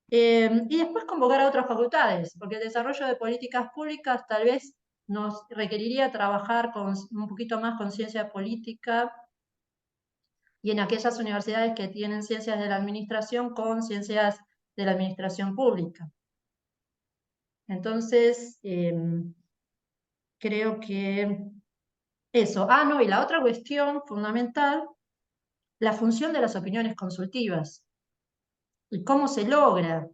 Y después convocar a otras facultades, porque el desarrollo de políticas públicas tal vez nos requeriría trabajar con un poquito más con ciencia política, y en aquellas universidades que tienen ciencias de la administración con ciencias de la administración pública. Entonces, creo que eso. No, y la otra cuestión fundamental, la función de las opiniones consultivas y cómo se logra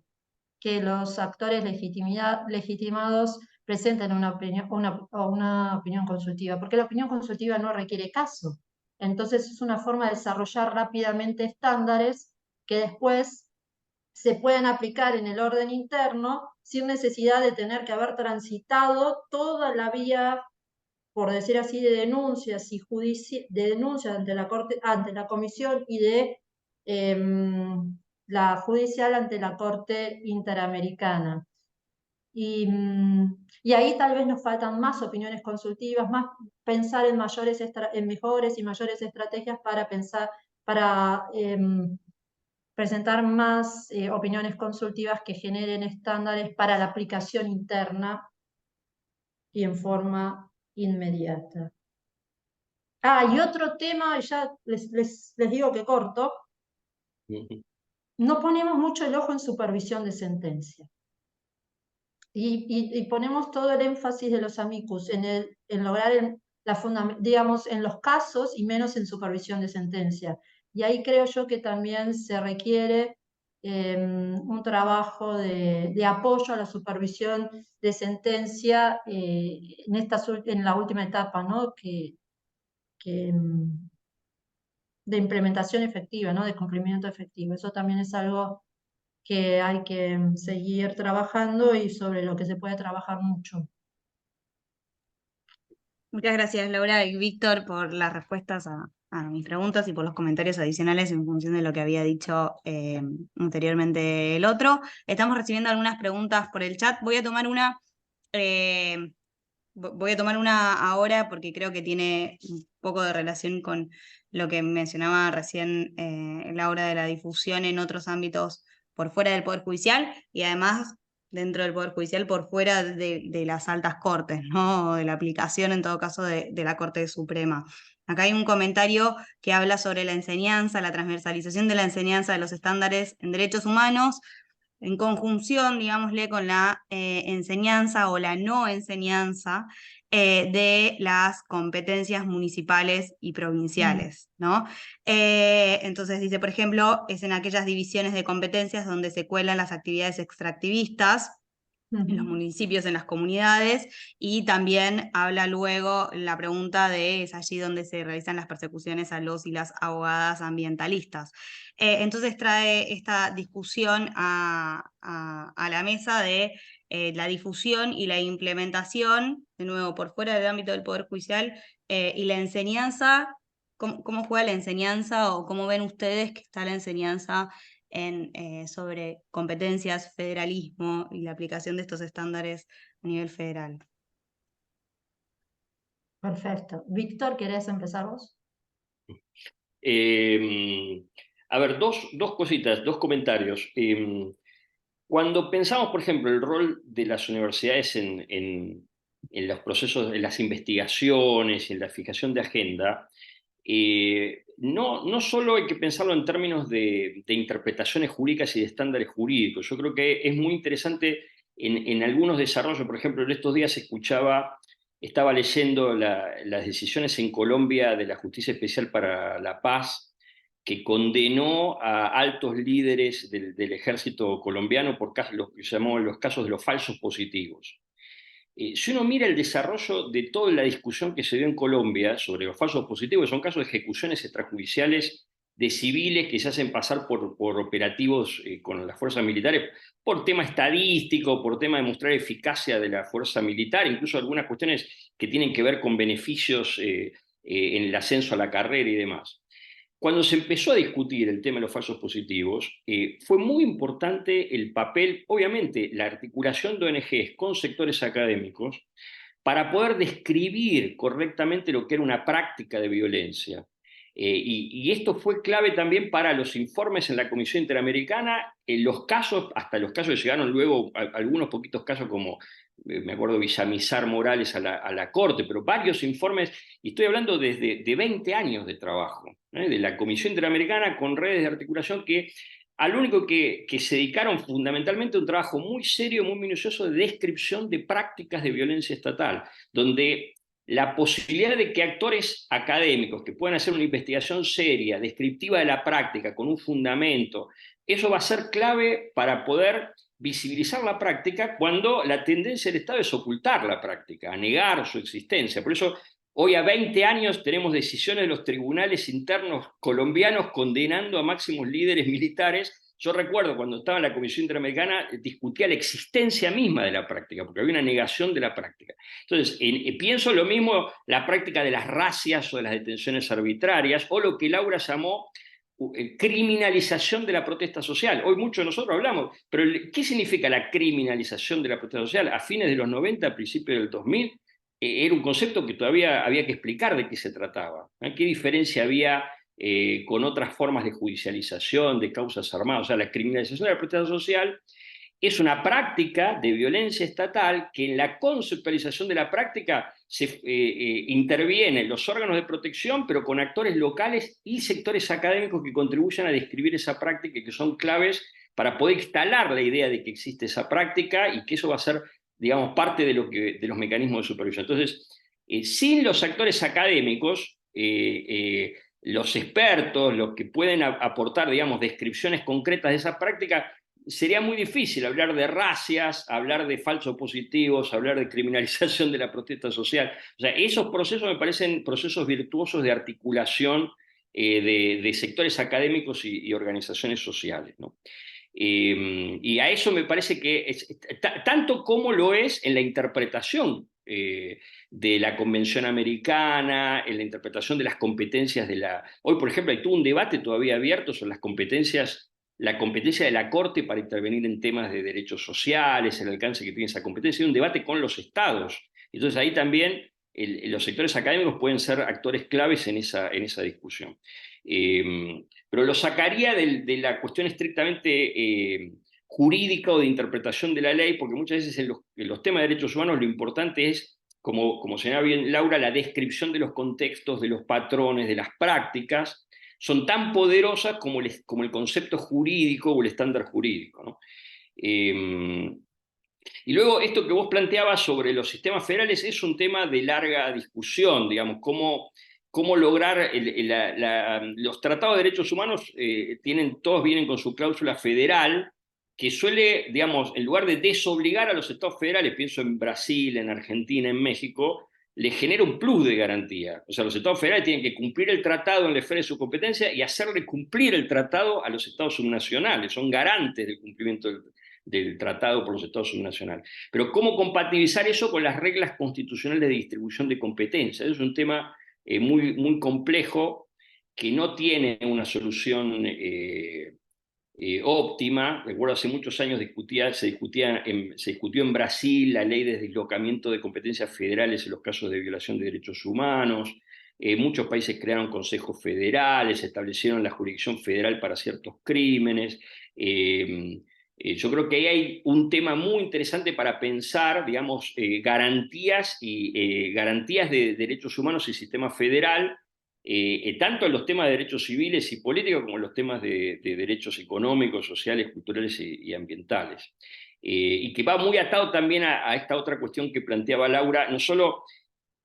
que los actores legitimados presenten una opinión consultiva, porque la opinión consultiva no requiere caso. Entonces es una forma de desarrollar rápidamente estándares que después se pueden aplicar en el orden interno sin necesidad de tener que haber transitado toda la vía, por decir así, de denuncias ante la Corte, ante la Comisión, y de la judicial ante la Corte Interamericana. Y ahí tal vez nos faltan más opiniones consultivas, más pensar en mejores y mayores estrategias para presentar más opiniones consultivas que generen estándares para la aplicación interna y en forma inmediata. Y otro tema, ya les digo que corto, no ponemos mucho el ojo en supervisión de sentencia. Y ponemos todo el énfasis de los amicus en lograr digamos, en los casos y menos en supervisión de sentencia. Y ahí creo yo que también se requiere un trabajo de apoyo a la supervisión de sentencia en la última etapa, ¿no? De implementación efectiva, ¿no? De cumplimiento efectivo. Eso también es algo que hay que seguir trabajando y sobre lo que se puede trabajar mucho. Muchas gracias, Laura y Víctor, por las respuestas a mis preguntas y por los comentarios adicionales en función de lo que había dicho anteriormente el otro. Estamos recibiendo algunas preguntas por el chat. Voy a tomar una ahora porque creo que tiene un poco de relación con lo que mencionaba recién Laura de la difusión en otros ámbitos por fuera del Poder Judicial y además dentro del Poder Judicial por fuera de las altas cortes, ¿no? O de la aplicación en todo caso de la Corte Suprema. Acá hay un comentario que habla sobre la enseñanza, la transversalización de la enseñanza de los estándares en derechos humanos, en conjunción, digámosle, con la enseñanza o la no enseñanza de las competencias municipales y provinciales, ¿no? Entonces dice, por ejemplo, es en aquellas divisiones de competencias donde se cuelan las actividades extractivistas, en los municipios, en las comunidades, y también habla luego la pregunta de es allí donde se realizan las persecuciones a los y las abogadas ambientalistas. Entonces trae esta discusión a la mesa de la difusión y la implementación, de nuevo, por fuera del ámbito del Poder Judicial, y la enseñanza, cómo juega la enseñanza o cómo ven ustedes que está la enseñanza sobre competencias, federalismo y la aplicación de estos estándares a nivel federal. Perfecto. Víctor, ¿querés empezar vos? A ver, dos cositas, dos comentarios. Cuando pensamos, por ejemplo, el rol de las universidades en los procesos, en las investigaciones, en la fijación de agenda, no solo hay que pensarlo en términos de interpretaciones jurídicas y de estándares jurídicos. Yo creo que es muy interesante en algunos desarrollos. Por ejemplo, en estos días estaba leyendo las decisiones en Colombia de la Justicia Especial para la Paz, que condenó a altos líderes del ejército colombiano por lo que llamó los casos de los falsos positivos. Si uno mira el desarrollo de toda la discusión que se dio en Colombia sobre los falsos positivos, son casos de ejecuciones extrajudiciales de civiles que se hacen pasar por operativos con las fuerzas militares, por tema estadístico, por tema de mostrar eficacia de la fuerza militar, incluso algunas cuestiones que tienen que ver con beneficios en el ascenso a la carrera y demás. Cuando se empezó a discutir el tema de los falsos positivos, fue muy importante el papel, obviamente, la articulación de ONGs con sectores académicos para poder describir correctamente lo que era una práctica de violencia. Y esto fue clave también para los informes en la Comisión Interamericana, en los casos, hasta los casos que llegaron luego, algunos poquitos casos como, me acuerdo, Villamizar Morales a la Corte, pero varios informes, y estoy hablando desde de 20 años de trabajo, de la Comisión Interamericana con redes de articulación que al único que se dedicaron fundamentalmente a un trabajo muy serio, muy minucioso de descripción de prácticas de violencia estatal, donde la posibilidad de que actores académicos que puedan hacer una investigación seria, descriptiva de la práctica, con un fundamento, eso va a ser clave para poder visibilizar la práctica cuando la tendencia del Estado es ocultar la práctica, a negar su existencia. Por eso hoy a 20 años tenemos decisiones de los tribunales internos colombianos condenando a máximos líderes militares. Yo recuerdo cuando estaba en la Comisión Interamericana, discutía la existencia misma de la práctica, porque había una negación de la práctica. Entonces, pienso lo mismo la práctica de las racias o de las detenciones arbitrarias, o lo que Laura llamó criminalización de la protesta social. Hoy muchos de nosotros hablamos, pero ¿qué significa la criminalización de la protesta social? A fines de los 90, a principios del 2000, era un concepto que todavía había que explicar de qué se trataba, ¿eh? ¿Qué diferencia había con otras formas de judicialización, de causas armadas? O sea, la criminalización de la protesta social es una práctica de violencia estatal que en la conceptualización de la práctica intervienen los órganos de protección, pero con actores locales y sectores académicos que contribuyen a describir esa práctica y que son claves para poder instalar la idea de que existe esa práctica y que eso va a ser, digamos, parte de los mecanismos de supervisión. Entonces, sin los actores académicos, los expertos, los que pueden aportar, digamos, descripciones concretas de esa práctica, sería muy difícil hablar de racias, hablar de falsos positivos, hablar de criminalización de la protesta social. O sea, esos procesos me parecen procesos virtuosos de articulación de sectores académicos y organizaciones sociales, ¿no? Y a eso me parece que tanto como lo es en la interpretación de la Convención Americana, en la interpretación de las competencias de la... Hoy, por ejemplo, hay todo un debate todavía abierto sobre las competencias, la competencia de la Corte para intervenir en temas de derechos sociales, el alcance que tiene esa competencia, hay un debate con los estados. Entonces ahí también los sectores académicos pueden ser actores claves en esa discusión. Pero lo sacaría de la cuestión estrictamente jurídica o de interpretación de la ley, porque muchas veces en los temas de derechos humanos lo importante es, como señala bien Laura, la descripción de los contextos, de los patrones, de las prácticas, son tan poderosas como el concepto jurídico o el estándar jurídico, ¿no? Y luego esto que vos planteabas sobre los sistemas federales es un tema de larga discusión, digamos, cómo lograr los tratados de derechos humanos todos vienen con su cláusula federal, que suele, digamos, en lugar de desobligar a los estados federales, pienso en Brasil, en Argentina, en México, le genera un plus de garantía. O sea, los estados federales tienen que cumplir el tratado en la esfera de su competencia y hacerle cumplir el tratado a los estados subnacionales, son garantes del cumplimiento del tratado por los estados subnacionales. Pero ¿cómo compatibilizar eso con las reglas constitucionales de distribución de competencias? Es un tema muy, muy complejo que no tiene una solución óptima. Recuerdo hace muchos años se discutió en Brasil la ley de deslocamiento de competencias federales en los casos de violación de derechos humanos. Muchos países crearon consejos federales, establecieron la jurisdicción federal para ciertos crímenes. Yo creo que ahí hay un tema muy interesante para pensar, digamos, garantías de derechos humanos y sistema federal, tanto en los temas de derechos civiles y políticos como en los temas de derechos económicos, sociales, culturales y ambientales. Y que va muy atado también a esta otra cuestión que planteaba Laura, no solo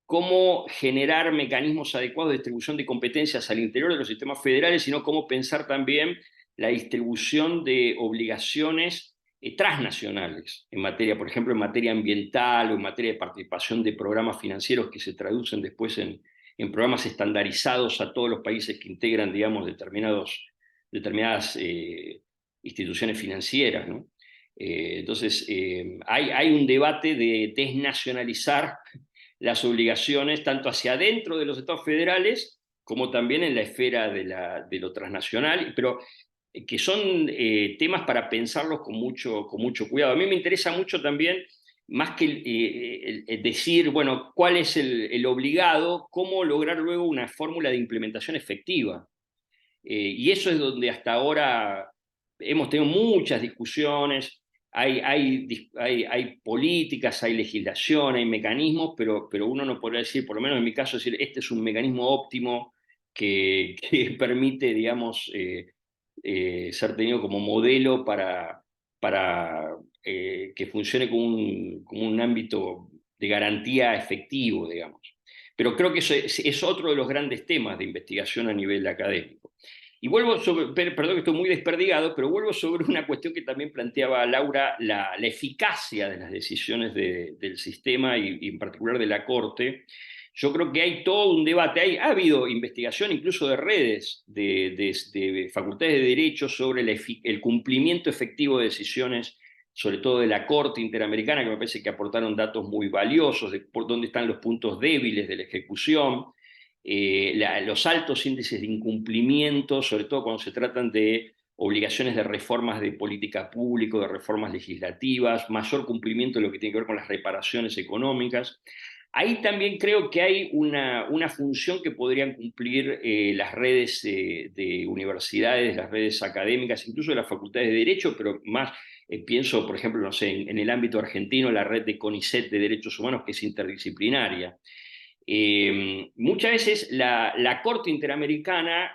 cómo generar mecanismos adecuados de distribución de competencias al interior de los sistemas federales, sino cómo pensar también la distribución de obligaciones transnacionales en materia, por ejemplo, en materia ambiental o en materia de participación de programas financieros que se traducen después en programas estandarizados a todos los países que integran, digamos, determinadas instituciones financieras, ¿no? Entonces, hay un debate de desnacionalizar las obligaciones tanto hacia adentro de los estados federales como también en la esfera de lo transnacional, pero que son temas para pensarlos con mucho cuidado. A mí me interesa mucho también, más que decir, bueno, cuál es el obligado, cómo lograr luego una fórmula de implementación efectiva. Y eso es donde hasta ahora hemos tenido muchas discusiones, hay políticas, hay legislación, hay mecanismos, pero uno no podría decir, por lo menos en mi caso, decir, este es un mecanismo óptimo que permite, digamos, ser tenido como modelo para que funcione como un ámbito de garantía efectivo, digamos. Pero creo que eso es otro de los grandes temas de investigación a nivel académico. Y vuelvo perdón que estoy muy desperdigado, pero vuelvo sobre una cuestión que también planteaba Laura, la eficacia de las decisiones del sistema y en particular de la Corte. Yo creo que hay todo un debate, ha habido investigación incluso de redes de facultades de Derecho sobre el cumplimiento efectivo de decisiones, sobre todo de la Corte Interamericana, que me parece que aportaron datos muy valiosos de por dónde están los puntos débiles de la ejecución, los altos índices de incumplimiento, sobre todo cuando se tratan de obligaciones de reformas de política pública, de reformas legislativas, mayor cumplimiento de lo que tiene que ver con las reparaciones económicas. Ahí también creo que hay una función que podrían cumplir las redes de universidades, las redes académicas, incluso de las facultades de Derecho, pero más Pienso, por ejemplo, no sé, en el ámbito argentino, la red de CONICET de Derechos Humanos, que es interdisciplinaria. Muchas veces la Corte Interamericana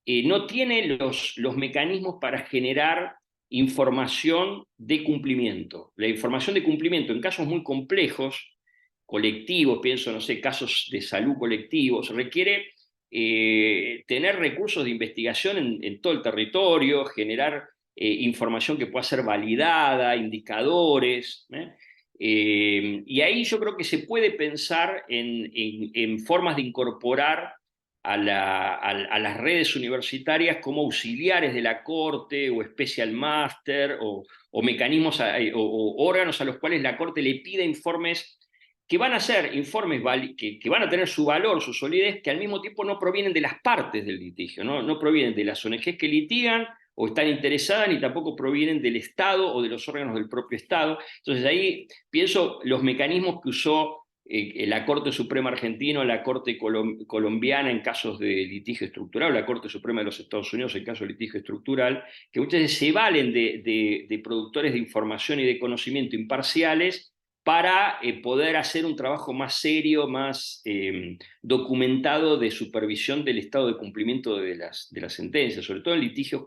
no tiene los mecanismos para generar información de cumplimiento. La información de cumplimiento en casos muy complejos, colectivos, pienso, no sé, casos de salud colectivos, requiere tener recursos de investigación en todo el territorio, generar información que pueda ser validada, indicadores. Y ahí yo creo que se puede pensar en formas de incorporar a las redes universitarias como auxiliares de la Corte o Special Master o mecanismos o órganos a los cuales la Corte le pida informes que van a ser informes que van a tener su valor, su solidez, que al mismo tiempo no provienen de las partes del litigio, no provienen de las ONGs que litigan o están interesadas, ni tampoco provienen del Estado o de los órganos del propio Estado. Entonces ahí pienso los mecanismos que usó la Corte Suprema Argentina, la Corte colombiana en casos de litigio estructural, o la Corte Suprema de los Estados Unidos en casos de litigio estructural, que muchas veces se valen de productores de información y de conocimiento imparciales para poder hacer un trabajo más serio, más documentado de supervisión del estado de cumplimiento de las sentencias, sobre todo en litigios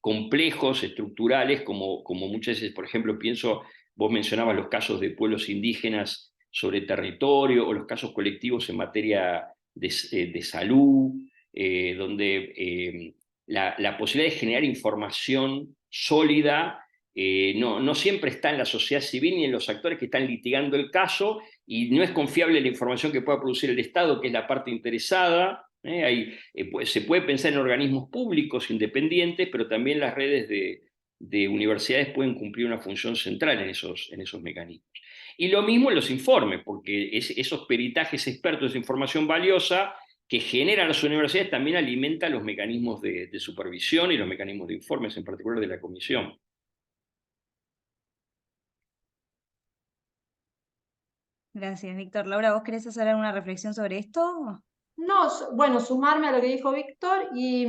complejos, estructurales, como muchas veces, por ejemplo, pienso, vos mencionabas los casos de pueblos indígenas sobre territorio o los casos colectivos en materia de salud, donde la posibilidad de generar información sólida no siempre está en la sociedad civil ni en los actores que están litigando el caso, y no es confiable la información que pueda producir el Estado, que es la parte interesada. Se puede pensar en organismos públicos independientes, pero también las redes de universidades pueden cumplir una función central en esos mecanismos. Y lo mismo en los informes, porque esos peritajes expertos, esa información valiosa que generan las universidades, también alimenta los mecanismos de supervisión y los mecanismos de informes, en particular de la comisión. Gracias, Víctor. Laura, ¿vos querés hacer alguna reflexión sobre esto? No, bueno, sumarme a lo que dijo Víctor y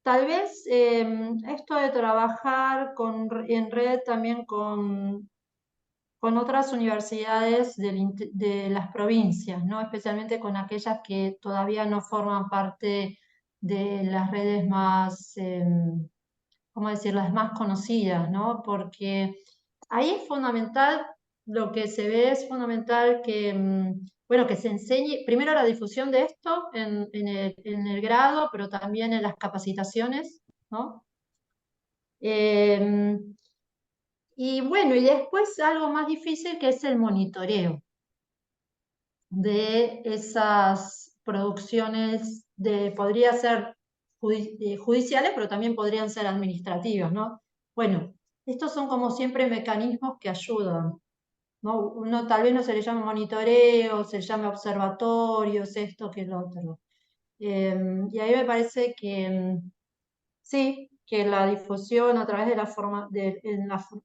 tal vez esto de trabajar en red también con otras universidades de las provincias, ¿no? Especialmente con aquellas que todavía no forman parte de las redes más, ¿cómo decir?, las más conocidas, ¿no? Porque ahí es fundamental, lo que se ve es fundamental que, bueno, que se enseñe primero la difusión de esto en el grado, pero también en las capacitaciones, ¿no? Y bueno, y después algo más difícil que es el monitoreo de esas producciones podría ser judiciales, pero también podrían ser administrativas, ¿no? Bueno, estos son como siempre mecanismos que ayudan, ¿no? Uno tal vez no se le llama monitoreo, se llama observatorios, esto que lo otro. Y ahí me parece que sí, que la difusión a través de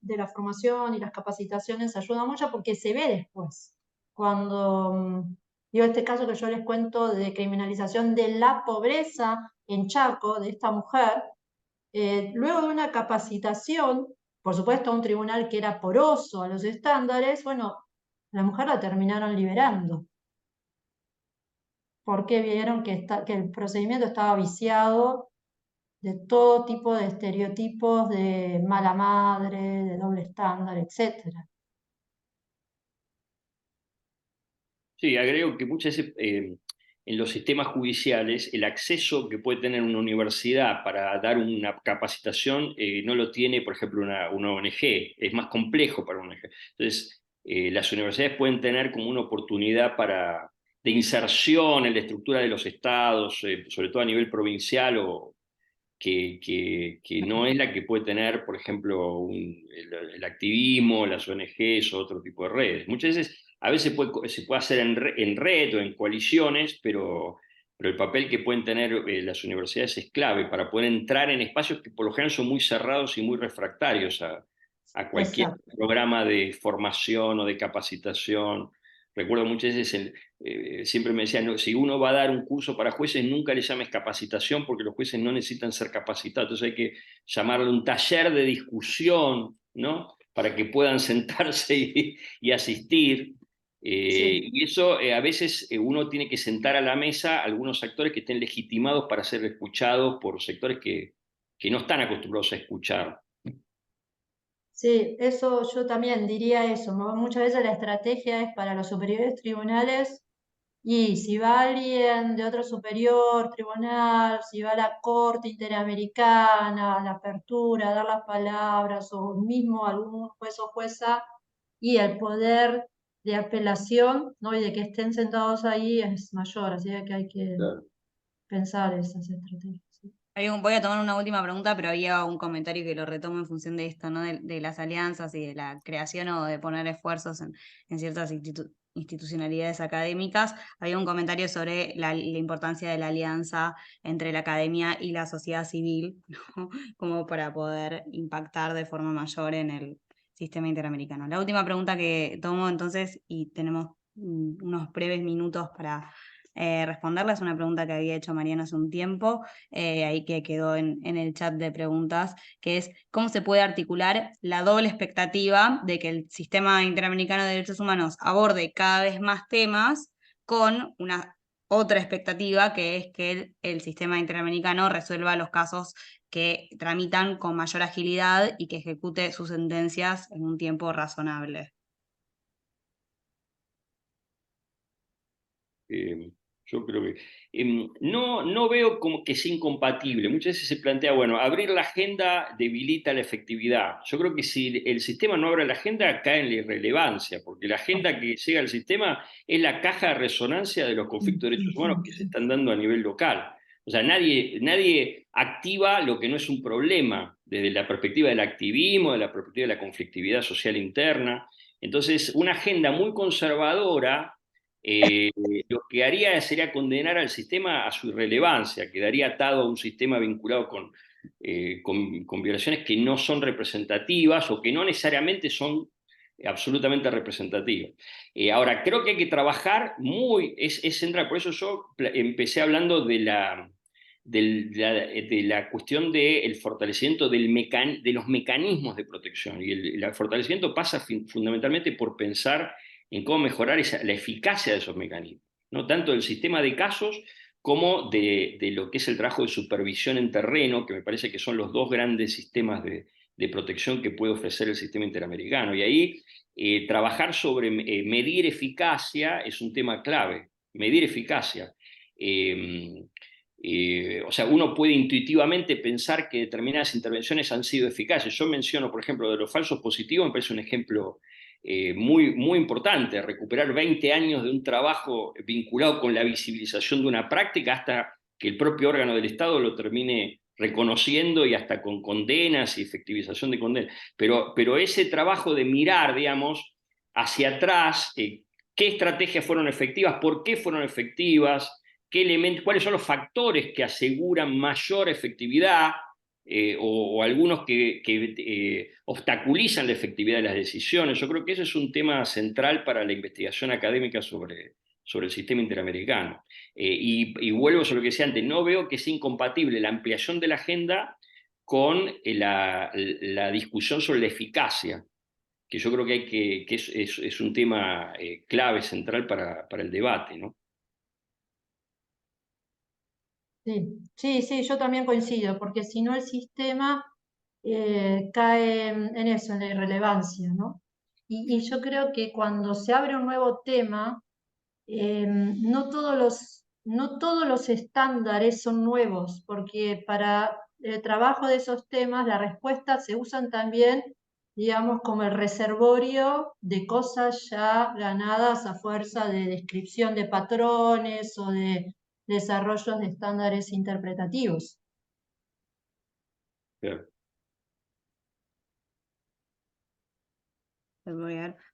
de la formación y las capacitaciones ayuda mucho porque se ve después. Cuando, digo, este caso que yo les cuento de criminalización de la pobreza en Chaco, de esta mujer, luego de una capacitación, por supuesto a un tribunal que era poroso a los estándares, bueno, la mujer la terminaron liberando, porque vieron que el procedimiento estaba viciado de todo tipo de estereotipos de mala madre, de doble estándar, etc. Sí, agrego que muchas veces en los sistemas judiciales el acceso que puede tener una universidad para dar una capacitación no lo tiene, por ejemplo, una ONG, es más complejo para una ONG. Entonces, las universidades pueden tener como una oportunidad de inserción en la estructura de los estados, sobre todo a nivel provincial, que no es la que puede tener, por ejemplo, el activismo, las ONGs o otro tipo de redes. Muchas veces, a veces se puede hacer en red o en coaliciones, pero el papel que pueden tener las universidades es clave para poder entrar en espacios que por lo general son muy cerrados y muy refractarios a cualquier Exacto. programa de formación o de capacitación recuerdo muchas veces, siempre me decían, no, si uno va a dar un curso para jueces, nunca le llames capacitación, porque los jueces no necesitan ser capacitados, entonces hay que llamarle un taller de discusión, ¿no? Para que puedan sentarse y asistir. Sí. Y eso a veces uno tiene que sentar a la mesa a algunos actores que estén legitimados para ser escuchados por sectores que no están acostumbrados a escuchar. Sí, eso yo también diría eso. Muchas veces la estrategia es para los superiores tribunales y si va alguien de otro superior tribunal, si va a la Corte Interamericana, a la apertura, a dar las palabras, o mismo algún juez o jueza, y el poder de apelación, ¿no? Y de que estén sentados ahí es mayor, así que hay que Claro. pensar esas estrategias. Sí. Voy a tomar una última pregunta, pero había un comentario que lo retomo en función de esto, ¿no? De las alianzas y de la creación o de poner esfuerzos en ciertas institucionalidades académicas. Había un comentario sobre la importancia de la alianza entre la academia y la sociedad civil, ¿no? Como para poder impactar de forma mayor en el sistema interamericano. La última pregunta que tomo entonces, y tenemos unos breves minutos para responderla, es una pregunta que había hecho Mariano hace un tiempo, ahí que quedó en el chat de preguntas, que es cómo se puede articular la doble expectativa de que el sistema interamericano de derechos humanos aborde cada vez más temas con una otra expectativa, que es que el sistema interamericano resuelva los casos que tramitan con mayor agilidad y que ejecute sus sentencias en un tiempo razonable. Eh, yo creo que no veo como que sea incompatible. Muchas veces se plantea, bueno, abrir la agenda debilita la efectividad. Yo creo que si el sistema no abre la agenda, cae en la irrelevancia, porque la agenda que llega al sistema es la caja de resonancia de los conflictos de derechos humanos que se están dando a nivel local. O sea, nadie activa lo que no es un problema desde la perspectiva del activismo, de la perspectiva de la conflictividad social interna. Entonces, una agenda muy conservadora lo que haría sería condenar al sistema a su irrelevancia, quedaría atado a un sistema vinculado con violaciones que no son representativas o que no necesariamente son absolutamente representativas. Ahora, creo que hay que trabajar es central, por eso yo empecé hablando de la cuestión del fortalecimiento de los mecanismos de protección. Y el fortalecimiento pasa fundamentalmente por pensar en cómo mejorar la eficacia de esos mecanismos, ¿no? Tanto del sistema de casos como de lo que es el trabajo de supervisión en terreno, que me parece que son los dos grandes sistemas de protección que puede ofrecer el sistema interamericano. Y ahí trabajar sobre medir eficacia es un tema clave, medir eficacia. O sea, uno puede intuitivamente pensar que determinadas intervenciones han sido eficaces. Yo menciono, por ejemplo, de los falsos positivos, me parece un ejemplo muy importante, recuperar 20 años de un trabajo vinculado con la visibilización de una práctica hasta que el propio órgano del Estado lo termine reconociendo y hasta con condenas y efectivización de condenas. Pero ese trabajo de mirar, digamos, hacia atrás, qué estrategias fueron efectivas, por qué fueron efectivas, qué elementos, cuáles son los factores que aseguran mayor efectividad, o algunos que obstaculizan la efectividad de las decisiones. Yo creo que ese es un tema central para la investigación académica sobre el sistema interamericano. Y vuelvo sobre lo que decía antes, no veo que sea incompatible la ampliación de la agenda con la discusión sobre la eficacia, que yo creo que es un tema clave, central para el debate, ¿no? Sí, sí, sí, yo también coincido, porque si no el sistema cae en eso, en la irrelevancia, ¿no? Y yo creo que cuando se abre un nuevo tema, no todos los estándares son nuevos, porque para el trabajo de esos temas, las respuestas se usan también, digamos, como el reservorio de cosas ya ganadas a fuerza de descripción de patrones o de desarrollos de estándares interpretativos. Pero,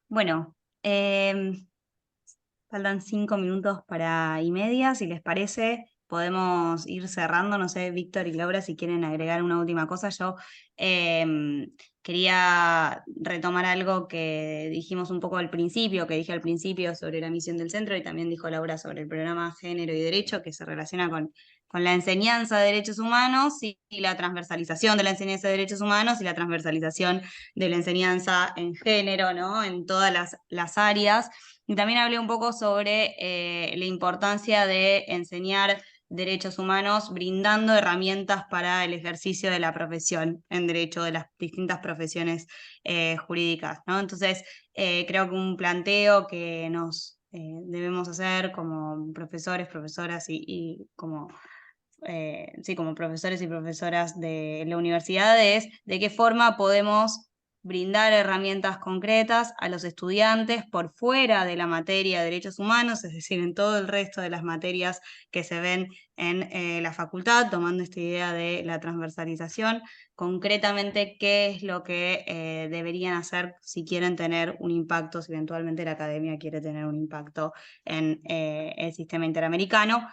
Bueno, faltan 5 minutos para y media, si les parece, podemos ir cerrando. No sé, Víctor y Laura, si quieren agregar una última cosa. Yo quería retomar algo que dijimos un poco al principio, que dije al principio sobre la misión del centro, y también dijo Laura sobre el programa Género y Derecho, que se relaciona con la enseñanza de derechos humanos y la transversalización de la enseñanza de derechos humanos y la transversalización de la enseñanza en género, ¿no? En todas las áreas. Y también hablé un poco sobre la importancia de enseñar derechos humanos, brindando herramientas para el ejercicio de la profesión en derecho, de las distintas profesiones jurídicas, ¿no? Entonces, creo que un planteo que nos debemos hacer como profesores, profesoras y como sí, como profesores y profesoras de la universidad, es de qué forma podemos brindar herramientas concretas a los estudiantes por fuera de la materia de derechos humanos, es decir, en todo el resto de las materias que se ven en la facultad, tomando esta idea de la transversalización, concretamente qué es lo que deberían hacer si quieren tener un impacto, si eventualmente la academia quiere tener un impacto en el sistema interamericano,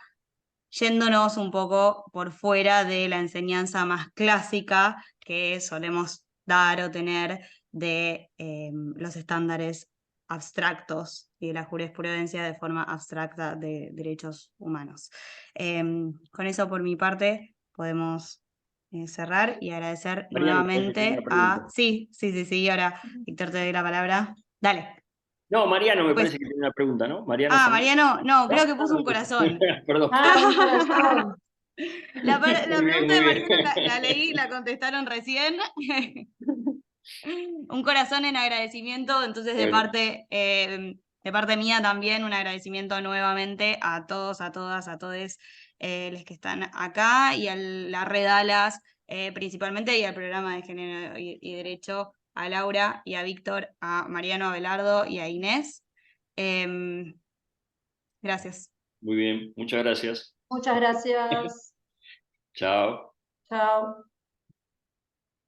yéndonos un poco por fuera de la enseñanza más clásica que solemos dar o tener de los estándares abstractos y de la jurisprudencia de forma abstracta de derechos humanos. Con eso por mi parte podemos cerrar y agradecer Mariano, me parece que tiene nuevamente una a... pregunta. Sí, ahora Víctor te doy la palabra. Dale. No, Mariano me Pues, parece que tiene una pregunta, ¿no? Mariano Fernández. Mariano, no, creo ¿No? que puso un corazón. Perdón. Un corazón. La Muy bien, pregunta muy de bien. Mariano la leí, la contestaron recién. Un corazón en agradecimiento, entonces Bueno, de parte mía también un agradecimiento nuevamente a todos, a todas, a todos los que están acá y a la Red Alas principalmente y al programa de Género y Derecho, a Laura y a Víctor, a Mariano, Abelardo y a Inés. Em, gracias. muy bien, muchas gracias. Muchas gracias. Chao. Chao.